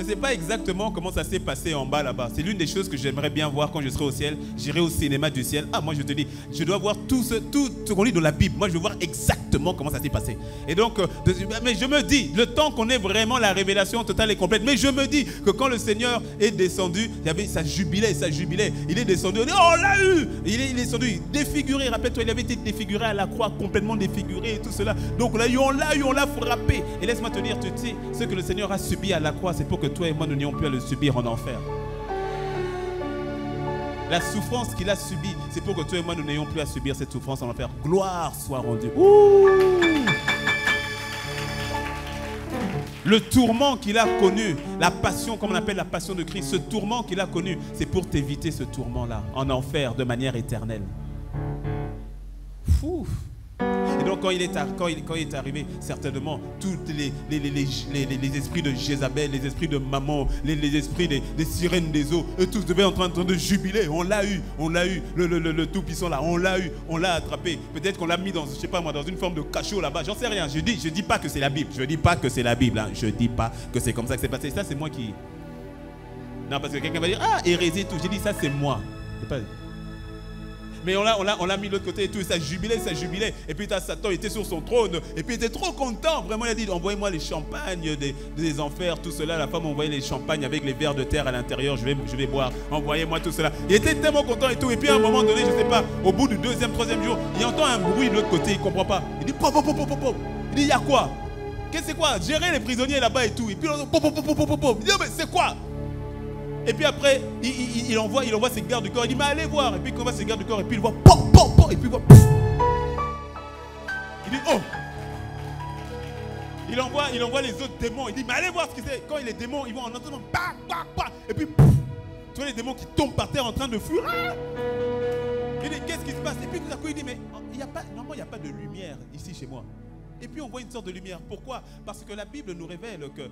sais pas exactement comment ça s'est passé en bas là-bas. C'est l'une des choses que j'aimerais bien voir quand je serai au ciel. J'irai au cinéma du ciel. Ah, moi je te dis, je dois voir tout ce qu'on lit dans la Bible. Moi je veux voir exactement comment ça s'est passé. Et donc, mais je me dis, le temps qu'on ait vraiment la révélation totale et complète, mais je me dis que quand le Seigneur est descendu, ça jubilait. Il est descendu, on dit, oh on l'a eu. Il est descendu, défiguré. Rappelle-toi, il avait été défiguré à la croix, complètement défiguré et tout cela. Donc là, on l'a frappé. Et laisse-moi te dire, tu sais, ce que le Seigneur a subi à la croix, c'est pour que toi et moi nous n'ayons plus à le subir en enfer. La souffrance qu'il a subie, c'est pour que toi et moi nous n'ayons plus à subir cette souffrance en enfer. Gloire soit rendue. Ouh! Le tourment qu'il a connu, la passion, comme on appelle la passion de Christ, ce tourment qu'il a connu, c'est pour t'éviter ce tourment-là en enfer de manière éternelle. Fou! Et donc quand il est arrivé, certainement, tous les esprits de Jézabel, les esprits de Mammon, les esprits des sirènes des eaux, eux tous devaient être en train de jubiler. On l'a eu, le tout-puissant là, on l'a eu, on l'a attrapé. Peut-être qu'on l'a mis dans, je sais pas moi, dans une forme de cachot là-bas, j'en sais rien. Je dis pas que c'est la Bible, je dis pas que c'est la Bible, hein. Je dis pas que c'est comme ça que c'est passé. Ça c'est moi qui... Non, parce que quelqu'un va dire, ah, hérésie et tout. J'ai dit, ça c'est moi. Pas... Mais on l'a mis de l'autre côté et tout, ça jubilait. Et puis Satan était sur son trône. Et puis il était trop content. Vraiment, il a dit, envoyez-moi les champagnes des enfers, tout cela. La femme envoyait les champagnes avec les verres de terre à l'intérieur. Je vais boire. Envoyez-moi tout cela. Il était tellement content et tout. Et puis à un moment donné, je ne sais pas, au bout du deuxième, troisième jour, il entend un bruit de l'autre côté. Il ne comprend pas. Il dit, pop, pop, pop, pop, pop. Il dit, il y a quoi? Qu'est-ce que c'est quoi? Gérer les prisonniers là-bas et tout. Et puis pop, pop, pop, pop, pop. Il dit, mais c'est quoi? Et puis après, il envoie ses gardes du corps. Il dit, mais allez voir. Et puis il envoie ses gardes du corps. Et puis il voit, pop, pop, pop. Et puis il voit, pouf. Il dit, oh. Il envoie les autres démons. Il dit, mais allez voir ce que c'est. Quand les démons, ils vont en entendant, bah, bah, bah. Et puis, pouf. Tu vois les démons qui tombent par terre en train de fuir. Il dit, qu'est-ce qui se passe? Et puis tout à coup, il dit, mais normalement, il n'y a pas de lumière ici chez moi. Et puis on voit une sorte de lumière. Pourquoi? Parce que la Bible nous révèle que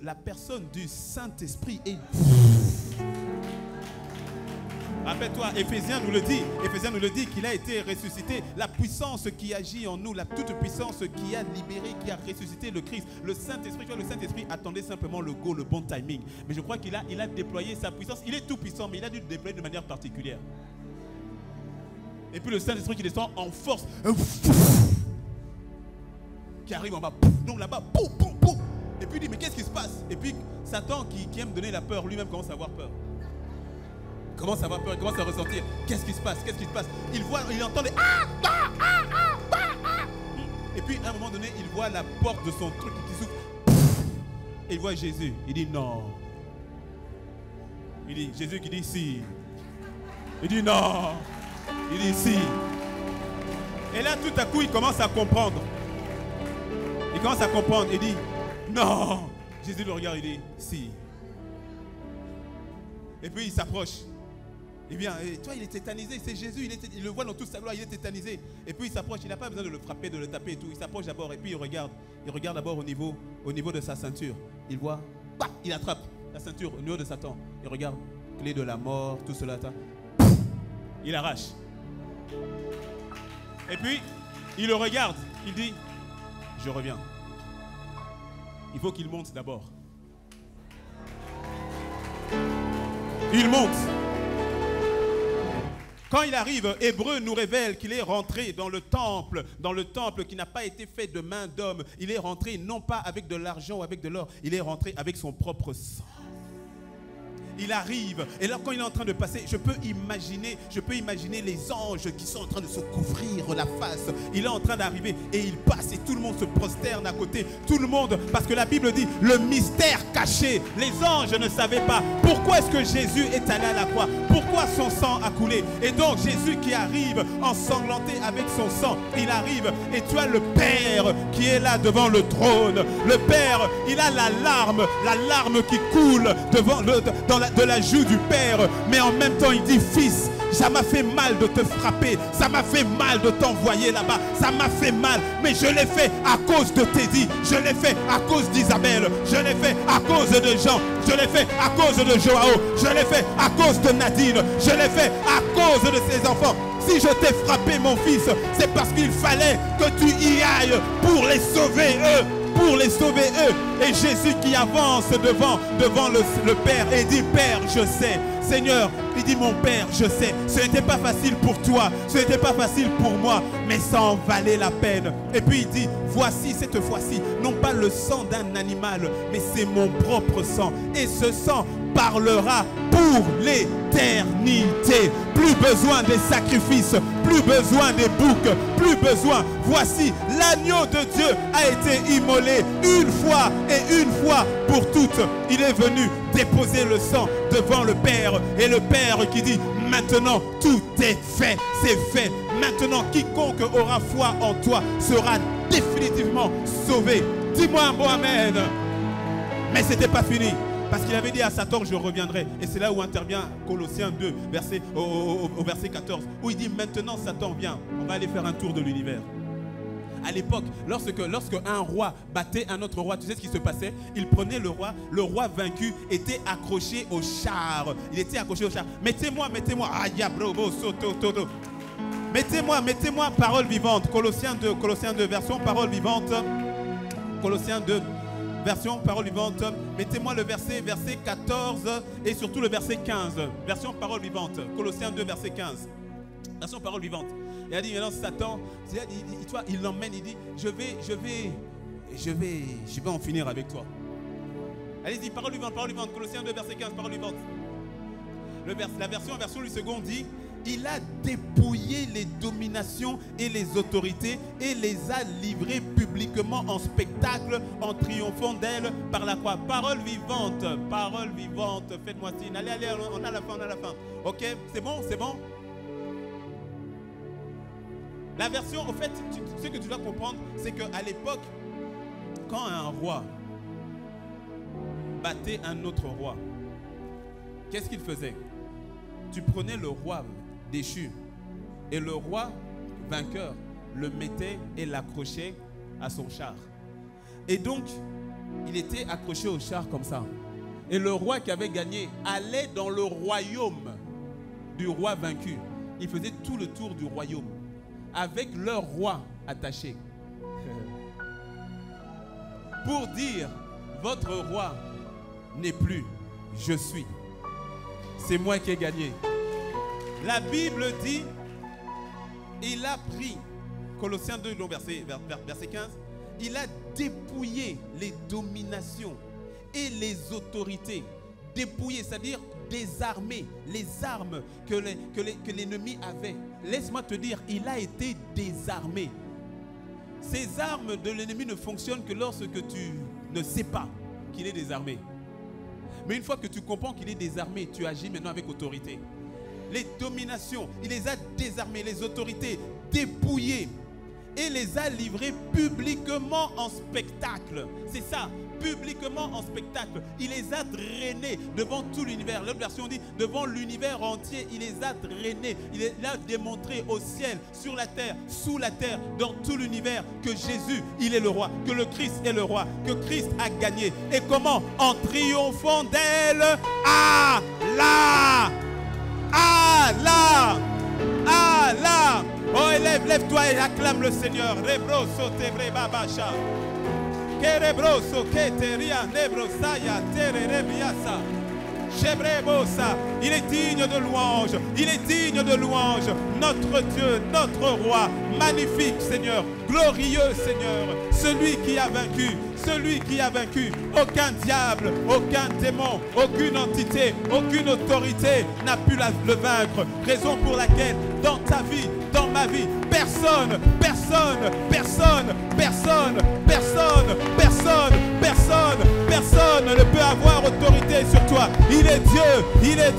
la personne du Saint-Esprit est... Rappelle-toi, Éphésiens nous le dit qu'il a été ressuscité. La puissance qui agit en nous, la toute puissance qui a libéré, qui a ressuscité le Christ. Le Saint-Esprit attendait simplement le bon timing. Mais je crois qu'il a déployé sa puissance. Il est tout puissant, mais il a dû le déployer de manière particulière. Et puis le Saint-Esprit qui descend en force. Qui arrive en bas, donc là-bas, et puis il dit, mais qu'est-ce qui se passe? Et puis Satan qui aime donner la peur, lui-même commence à avoir peur. Il commence à ressentir, qu'est-ce qui se passe? Il entend des et puis à un moment donné, il voit la porte de son truc qui s'ouvre. Et il voit Jésus, il dit non. Il dit, Jésus qui dit si. Il dit non. Il dit si. Et là tout à coup, il commence à comprendre. Il dit, Non. Jésus le regarde, il dit, si. Et puis il s'approche. Il vient, et toi il est tétanisé, c'est Jésus, il le voit dans toute sa gloire, il est tétanisé. Et puis il s'approche, il n'a pas besoin de le frapper, de le taper et tout. Il s'approche d'abord et puis il regarde d'abord au niveau de sa ceinture. Il voit, bah, il attrape la ceinture au niveau de Satan. Il regarde, clé de la mort, tout cela. Il arrache. Et puis il le regarde, il dit, je reviens. Il faut qu'il monte d'abord. Il monte. Quand il arrive, Hébreu nous révèle qu'il est rentré dans le temple qui n'a pas été fait de main d'homme. Il est rentré non pas avec de l'argent ou avec de l'or, il est rentré avec son propre sang. Il arrive, et là quand il est en train de passer, je peux imaginer les anges qui sont en train de se couvrir la face. Il est en train d'arriver et il passe et tout le monde se prosterne à côté. Tout le monde, parce que la Bible dit le mystère caché. Les anges ne savaient pas pourquoi est-ce que Jésus est allé à la croix, pourquoi son sang a coulé. Et donc Jésus qui arrive ensanglanté avec son sang, il arrive et tu as le Père qui est là devant le trône. Le Père, il a la larme qui coule de la joue du Père, mais en même temps il dit, fils, ça m'a fait mal de te frapper, ça m'a fait mal de t'envoyer là-bas, ça m'a fait mal, mais je l'ai fait à cause de Teddy, je l'ai fait à cause d'Isabelle, je l'ai fait à cause de Jean, je l'ai fait à cause de Joao, je l'ai fait à cause de Nadine, je l'ai fait à cause de ses enfants. Si je t'ai frappé mon fils, c'est parce qu'il fallait que tu y ailles pour les sauver eux. Pour les sauver eux. Et Jésus qui avance devant le Père et dit, Père, je sais. Seigneur, il dit, mon Père, je sais. Ce n'était pas facile pour toi, ce n'était pas facile pour moi, mais ça en valait la peine. Et puis il dit, voici cette fois-ci, non pas le sang d'un animal, mais c'est mon propre sang. Et ce sang parlera pour l'éternité. Plus besoin des sacrifices, plus besoin des boucs, plus besoin. Voici, l'agneau de Dieu a été immolé une fois et une fois pour toutes. Il est venu déposer le sang devant le Père. Et le Père qui dit, maintenant tout est fait, c'est fait. Maintenant quiconque aura foi en toi sera définitivement sauvé. Dis-moi un bon amen. Mais ce n'était pas fini. Parce qu'il avait dit à Satan, je reviendrai. Et c'est là où intervient Colossiens 2, au verset 14. Où il dit, maintenant Satan, viens, on va aller faire un tour de l'univers. À l'époque, lorsque un roi battait un autre roi, tu sais ce qui se passait? Il prenait le roi vaincu était accroché au char. Il était accroché au char. Mettez-moi, mettez-moi parole vivante. Colossiens 2, version parole vivante. Colossiens 2. Version parole vivante, mettez-moi le verset 14 et surtout le verset 15. Version parole vivante, Colossiens 2, verset 15. Version parole vivante. Il a dit, maintenant Satan, il l'emmène, il dit, je vais en finir avec toi. Allez-y, parole vivante, Colossiens 2, verset 15, parole vivante. La version du second dit, il a dépouillé les dominations et les autorités et les a livrées publiquement en spectacle en triomphant d'elles par la croix. Parole vivante, faites-moi signe. Allez, on a la fin. Ok, c'est bon? La version, au fait, ce que tu dois comprendre, c'est qu'à l'époque, quand un roi battait un autre roi, qu'est-ce qu'il faisait? Tu prenais le roi déchu et le roi vainqueur le mettait et l'accrochait à son char. Et donc, il était accroché au char comme ça. Et le roi qui avait gagné allait dans le royaume du roi vaincu. Il faisait tout le tour du royaume avec leur roi attaché. Pour dire, votre roi n'est plus, je suis. C'est moi qui ai gagné. La Bible dit, il a pris, Colossiens 2, verset 15, il a dépouillé les dominations et les autorités. Dépouillé, c'est-à-dire désarmé, les armes que l'ennemi avait. Laisse-moi te dire, il a été désarmé. Ces armes de l'ennemi ne fonctionnent que lorsque tu ne sais pas qu'il est désarmé. Mais une fois que tu comprends qu'il est désarmé, tu agis maintenant avec autorité. Les dominations, il les a désarmées, les autorités dépouillées et les a livrées publiquement en spectacle. C'est ça, publiquement en spectacle. Il les a drainés devant tout l'univers. L'autre version dit devant l'univers entier. Il les a drainés. Il a démontré au ciel, sur la terre, sous la terre, dans tout l'univers que Jésus, il est le roi, que le Christ est le roi, que Christ a gagné. Et comment? En triomphant d'elle. Allah! Allah! Allah! Oh, lève-toi et acclame le Seigneur. Rebroso tebre babasha. Kerebroso keteria nebrosaya tererebiasa. Chebrebosa. Il est digne de louange. Il est digne de louange. Notre Dieu, notre roi. Magnifique Seigneur. Glorieux Seigneur. Celui qui a vaincu. Celui qui a vaincu. Aucun diable, aucun démon, aucune entité, aucune autorité n'a pu le vaincre. Raison pour laquelle dans ta vie, dans ma vie, personne ne peut avoir autorité sur toi. Il est Dieu, il est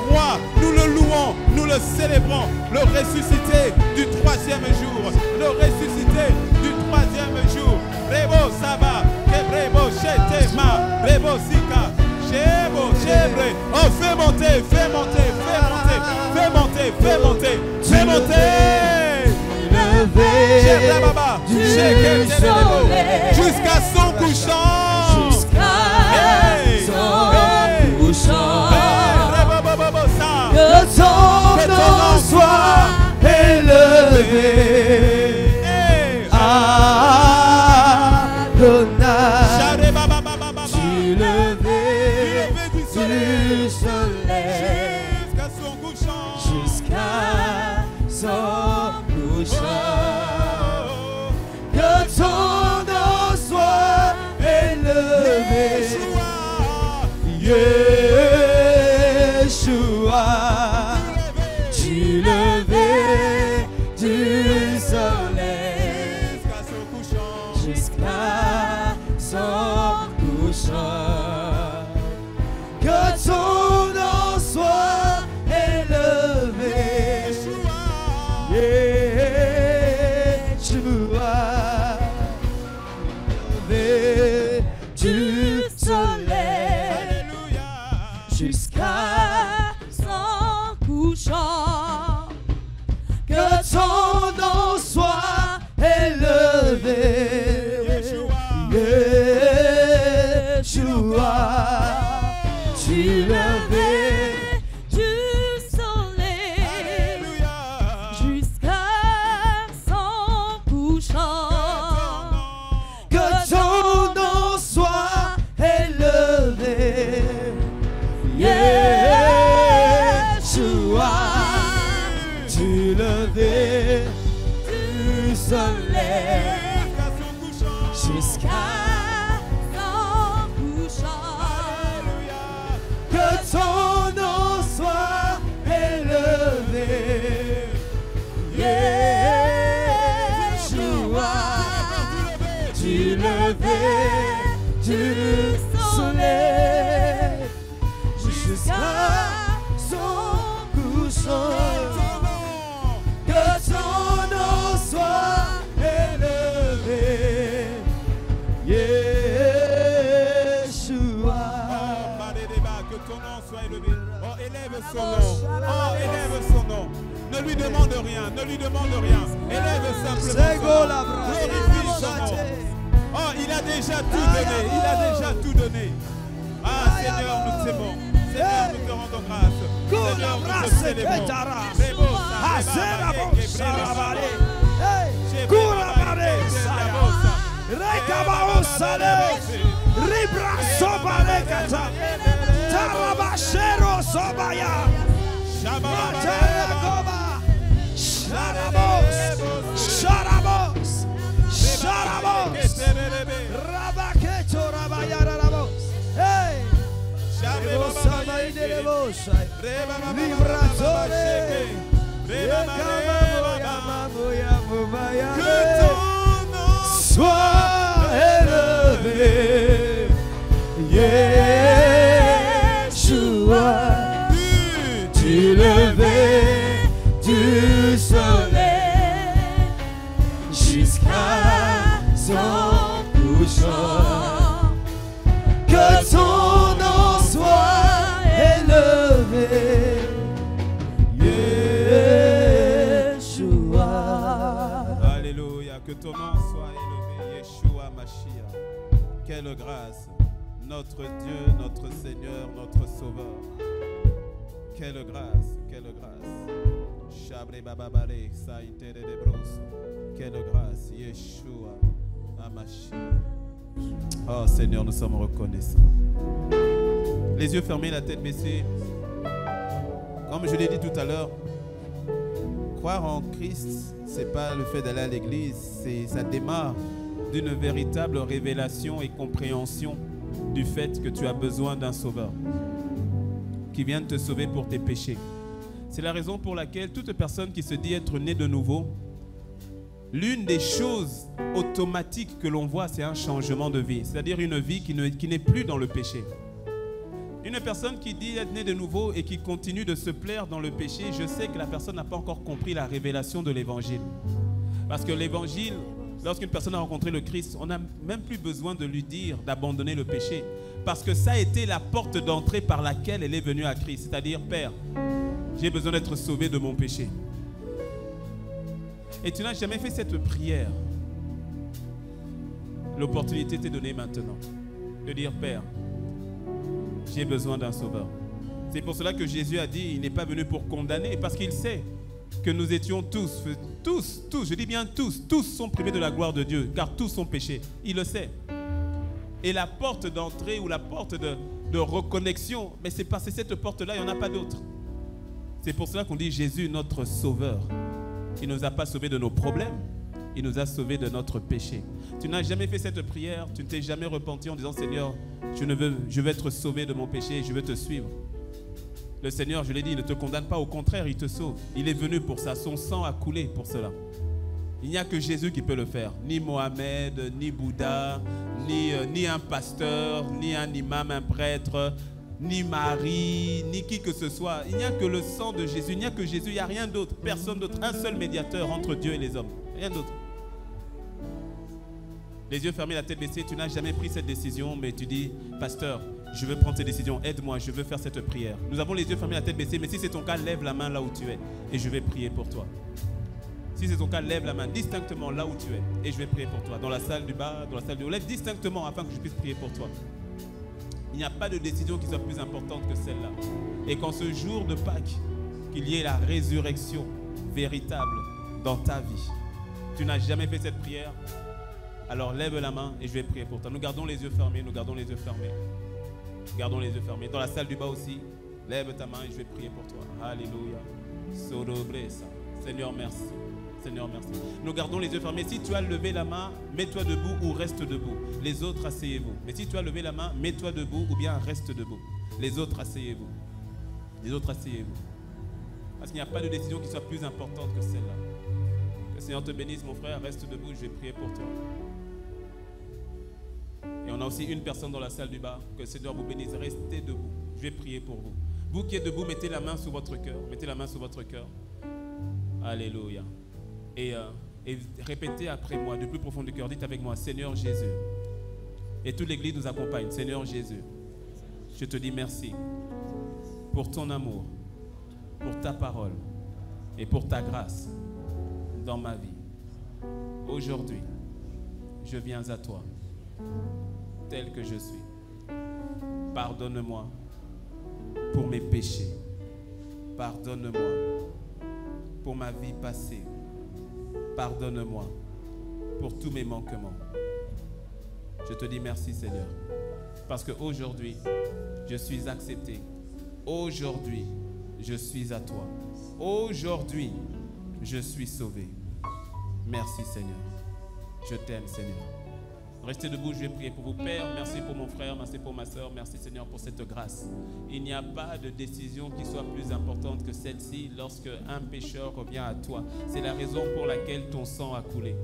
roi. Nous le louons, nous le célébrons. Le ressuscité du 3e jour. Le ressuscité du 3e jour. Rebo Saba, Kebrebo Shetema, Rebo Sika, Shebo, Shebre. Oh, fais monter, fais monter, fais monter, fais monter, fais monter, fais monter. Levé du soleil jusqu'à son couchant. Jusqu'à son couchant. Que ton nom soit élevé. Du lever du soleil jusqu'à son couchant. Jusqu'à son couchant. Que ton nom soit élevé. Yeshua. Du lever du soleil jusqu'à son couchant. Que ton nom soit élevé. Yeshua. Levé du soleil jusqu'à Son couchant. que ton nom soit élevé. Yeshua. Du lever Du soleil jusqu'à son couchant. que ton nom soit élevé. Yeshua. Du lever du soleil jusqu'à Son couchant. que ton nom soit élevé. Yeshua. Du lever du soleil jusqu'à son couchant. Que ton nom soit élevé. Yeshua. Que ton nom soit élevé. Oh, élève son nom. Oh, élève son nom. Ne lui demande rien. Ne lui demande rien. Élève simplement son nom. Glorifie son nom. Oh, il a déjà tout donné. Il a déjà tout donné. Ah, Seigneur, nous t'aimons. Seigneur, nous te rendons grâce. Seigneur, nous te célébrons. Tarabashero Sobaya. Materagoba. Sharabos. Sharabos. Sharabos. Rabaketo Rabaya Rabos. Hey. Libratore. Que ton nom soit élevé. Yeshua. Du lever du soleil jusqu'à son couchant. son nom soit élevé. Yeshua. Alléluia. Que ton nom soit élevé. Yeshua Mashiach. Quelle grâce. Notre Dieu, notre Seigneur, notre Sauveur. Quelle grâce. Quelle grâce. Shabre bababare, saïtere de brosse. Quelle grâce. Yeshua Mashiach. Oh Seigneur, nous sommes reconnaissants. Les yeux fermés, la tête baissée. Comme je l'ai dit tout à l'heure, croire en Christ, ce n'est pas le fait d'aller à l'église, ça démarre d'une véritable révélation et compréhension du fait que tu as besoin d'un sauveur qui vient te sauver pour tes péchés. C'est la raison pour laquelle toute personne qui se dit être née de nouveau, l'une des choses automatiques que l'on voit, c'est un changement de vie, c'est-à-dire une vie qui n'est plus dans le péché. Une personne qui dit être née de nouveau et qui continue de se plaire dans le péché, je sais que la personne n'a pas encore compris la révélation de l'évangile. Parce que l'évangile, lorsqu'une personne a rencontré le Christ, on n'a même plus besoin de lui dire d'abandonner le péché. Parce que ça a été la porte d'entrée par laquelle elle est venue à Christ. C'est-à-dire, Père, j'ai besoin d'être sauvé de mon péché. Et tu n'as jamais fait cette prière. L'opportunité t'est donnée maintenant de dire, Père, j'ai besoin d'un sauveur. C'est pour cela que Jésus a dit, il n'est pas venu pour condamner, parce qu'il sait que nous étions tous, je dis bien tous sont privés de la gloire de Dieu, car tous sont péchés. Il le sait. Et la porte d'entrée ou la porte de reconnexion, mais c'est parce que cette porte-là, il n'y en a pas d'autre. C'est pour cela qu'on dit Jésus, notre sauveur. Il ne nous a pas sauvés de nos problèmes, il nous a sauvés de notre péché. Tu n'as jamais fait cette prière, tu ne t'es jamais repenti en disant, Seigneur, je veux être sauvé de mon péché, je veux te suivre. Le Seigneur, je l'ai dit, il ne te condamne pas, au contraire, il te sauve. Il est venu pour ça, son sang a coulé pour cela. Il n'y a que Jésus qui peut le faire. Ni Mohamed, ni Bouddha, ni un pasteur, ni un imam, un prêtre, ni Marie, ni qui que ce soit. Il n'y a que le sang de Jésus, il n'y a que Jésus, il n'y a rien d'autre, personne d'autre. Un seul médiateur entre Dieu et les hommes, rien d'autre. Les yeux fermés, la tête baissée, tu n'as jamais pris cette décision, mais tu dis, pasteur, je veux prendre cette décision, aide-moi, je veux faire cette prière. Nous avons les yeux fermés, la tête baissée, mais si c'est ton cas, lève la main là où tu es et je vais prier pour toi. Si c'est ton cas, lève la main distinctement là où tu es et je vais prier pour toi. Dans la salle du bas, dans la salle du haut, lève distinctement afin que je puisse prier pour toi. Il n'y a pas de décision qui soit plus importante que celle-là. Et qu'en ce jour de Pâques, qu'il y ait la résurrection véritable dans ta vie. Tu n'as jamais fait cette prière, alors lève la main et je vais prier pour toi. Nous gardons les yeux fermés, nous gardons les yeux fermés. Gardons les yeux fermés. Dans la salle du bas aussi, lève ta main et je vais prier pour toi. Alléluia. Seigneur, merci. Seigneur, merci. Nous gardons les yeux fermés. Si tu as levé la main, mets-toi debout ou reste debout. Les autres, asseyez-vous. Mais si tu as levé la main, mets-toi debout ou bien reste debout. Les autres, asseyez-vous. Les autres, asseyez-vous. Parce qu'il n'y a pas de décision qui soit plus importante que celle-là. Que le Seigneur te bénisse, mon frère. Reste debout, je vais prier pour toi. Et on a aussi une personne dans la salle du bas. Que le Seigneur vous bénisse. Restez debout. Je vais prier pour vous. Vous qui êtes debout, mettez la main sur votre cœur. Mettez la main sur votre cœur. Alléluia. Et répétez après moi, du plus profond du cœur. Dites avec moi, Seigneur Jésus. Et toute l'église nous accompagne. Seigneur Jésus, je te dis merci pour ton amour, pour ta parole et pour ta grâce dans ma vie. Aujourd'hui, je viens à toi, tel que je suis. Pardonne-moi pour mes péchés. Pardonne-moi pour ma vie passée. Pardonne-moi pour tous mes manquements. Je te dis merci, Seigneur, parce qu'aujourd'hui, je suis accepté. Aujourd'hui, je suis à toi. Aujourd'hui, je suis sauvé. Merci, Seigneur. Je t'aime, Seigneur. Restez debout, je vais prier pour vous. Père, merci pour mon frère, merci pour ma soeur, merci Seigneur pour cette grâce. Il n'y a pas de décision qui soit plus importante que celle-ci lorsque un pécheur revient à toi. C'est la raison pour laquelle ton sang a coulé.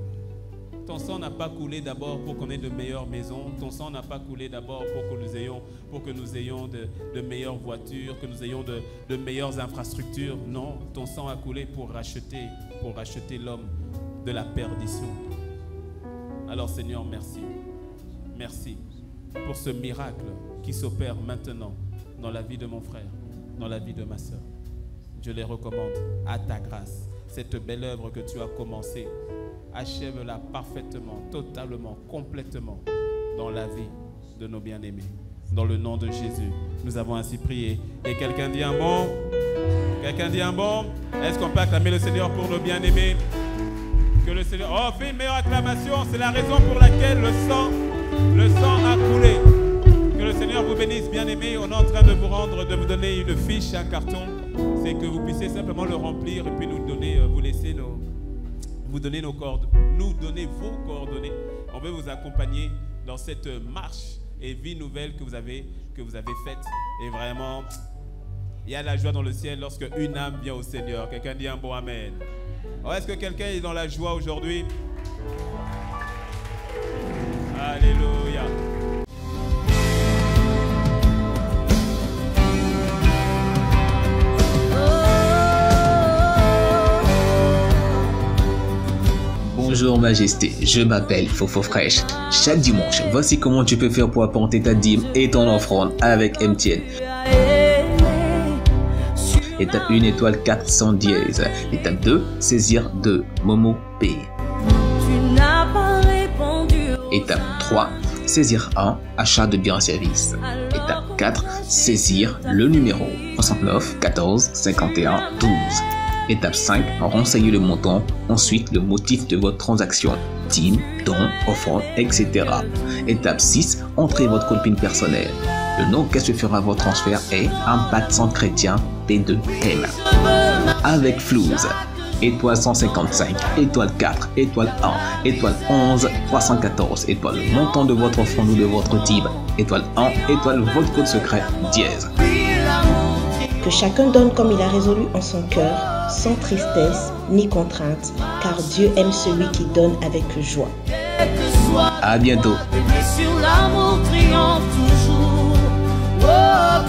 Ton sang n'a pas coulé d'abord pour qu'on ait de meilleures maisons. Ton sang n'a pas coulé d'abord pour que nous ayons de meilleures voitures, que nous ayons de meilleures infrastructures. Non, ton sang a coulé pour racheter l'homme de la perdition. Alors Seigneur, merci. Merci pour ce miracle qui s'opèrent maintenant dans la vie de mon frère, dans la vie de ma soeur. Je les recommande à ta grâce. Cette belle œuvre que tu as commencée, achève-la parfaitement, totalement, complètement dans la vie de nos bien-aimés. Dans le nom de Jésus, nous avons ainsi prié. Et quelqu'un dit un bon? Quelqu'un dit un bon? Est-ce qu'on peut acclamer le Seigneur pour nos bien-aimés? Que le Seigneur... Oh, fais une meilleure acclamation. C'est la raison pour laquelle le sang a coulé. Que le Seigneur vous bénisse, bien-aimés. On est en train de vous donner une fiche, un carton. C'est que vous puissiez simplement le remplir et puis nous donner, vous donner nos coordonnées, nous donner vos coordonnées. On veut vous accompagner dans cette marche et vie nouvelle que vous avez faite. Et vraiment, il y a la joie dans le ciel lorsque une âme vient au Seigneur. Quelqu'un dit un bon amen. Alors, est-ce que quelqu'un est dans la joie aujourd'hui? Alléluia. Bonjour Majesté, je m'appelle Fofo Fresh. Chaque dimanche, voici comment tu peux faire pour apporter ta dîme et ton offrande avec MTN. Étape 1, étoile 400 dièse. Étape 2, saisir 2, Momo Pay. Étape 3, saisir 1, achat de biens et services. Étape 4, saisir le numéro 69 14 51 12. Étape 5, renseignez le montant, ensuite le motif de votre transaction, dîme, don, offrande, etc. Étape 6, entrez votre code PIN personnel. Le nom qu'elle se fera votre transfert est Impact Centre Chrétien P2M. Avec Flouze, étoile 155, étoile 4, étoile 1, étoile 11, 314, étoile le montant de votre offrande ou de votre dîme, étoile 1, étoile votre code secret, dièse. Que chacun donne comme il a résolu en son cœur, sans tristesse ni contrainte, car Dieu aime celui qui donne avec joie. À bientôt. Sur l'amour triomphe toujours. Oh,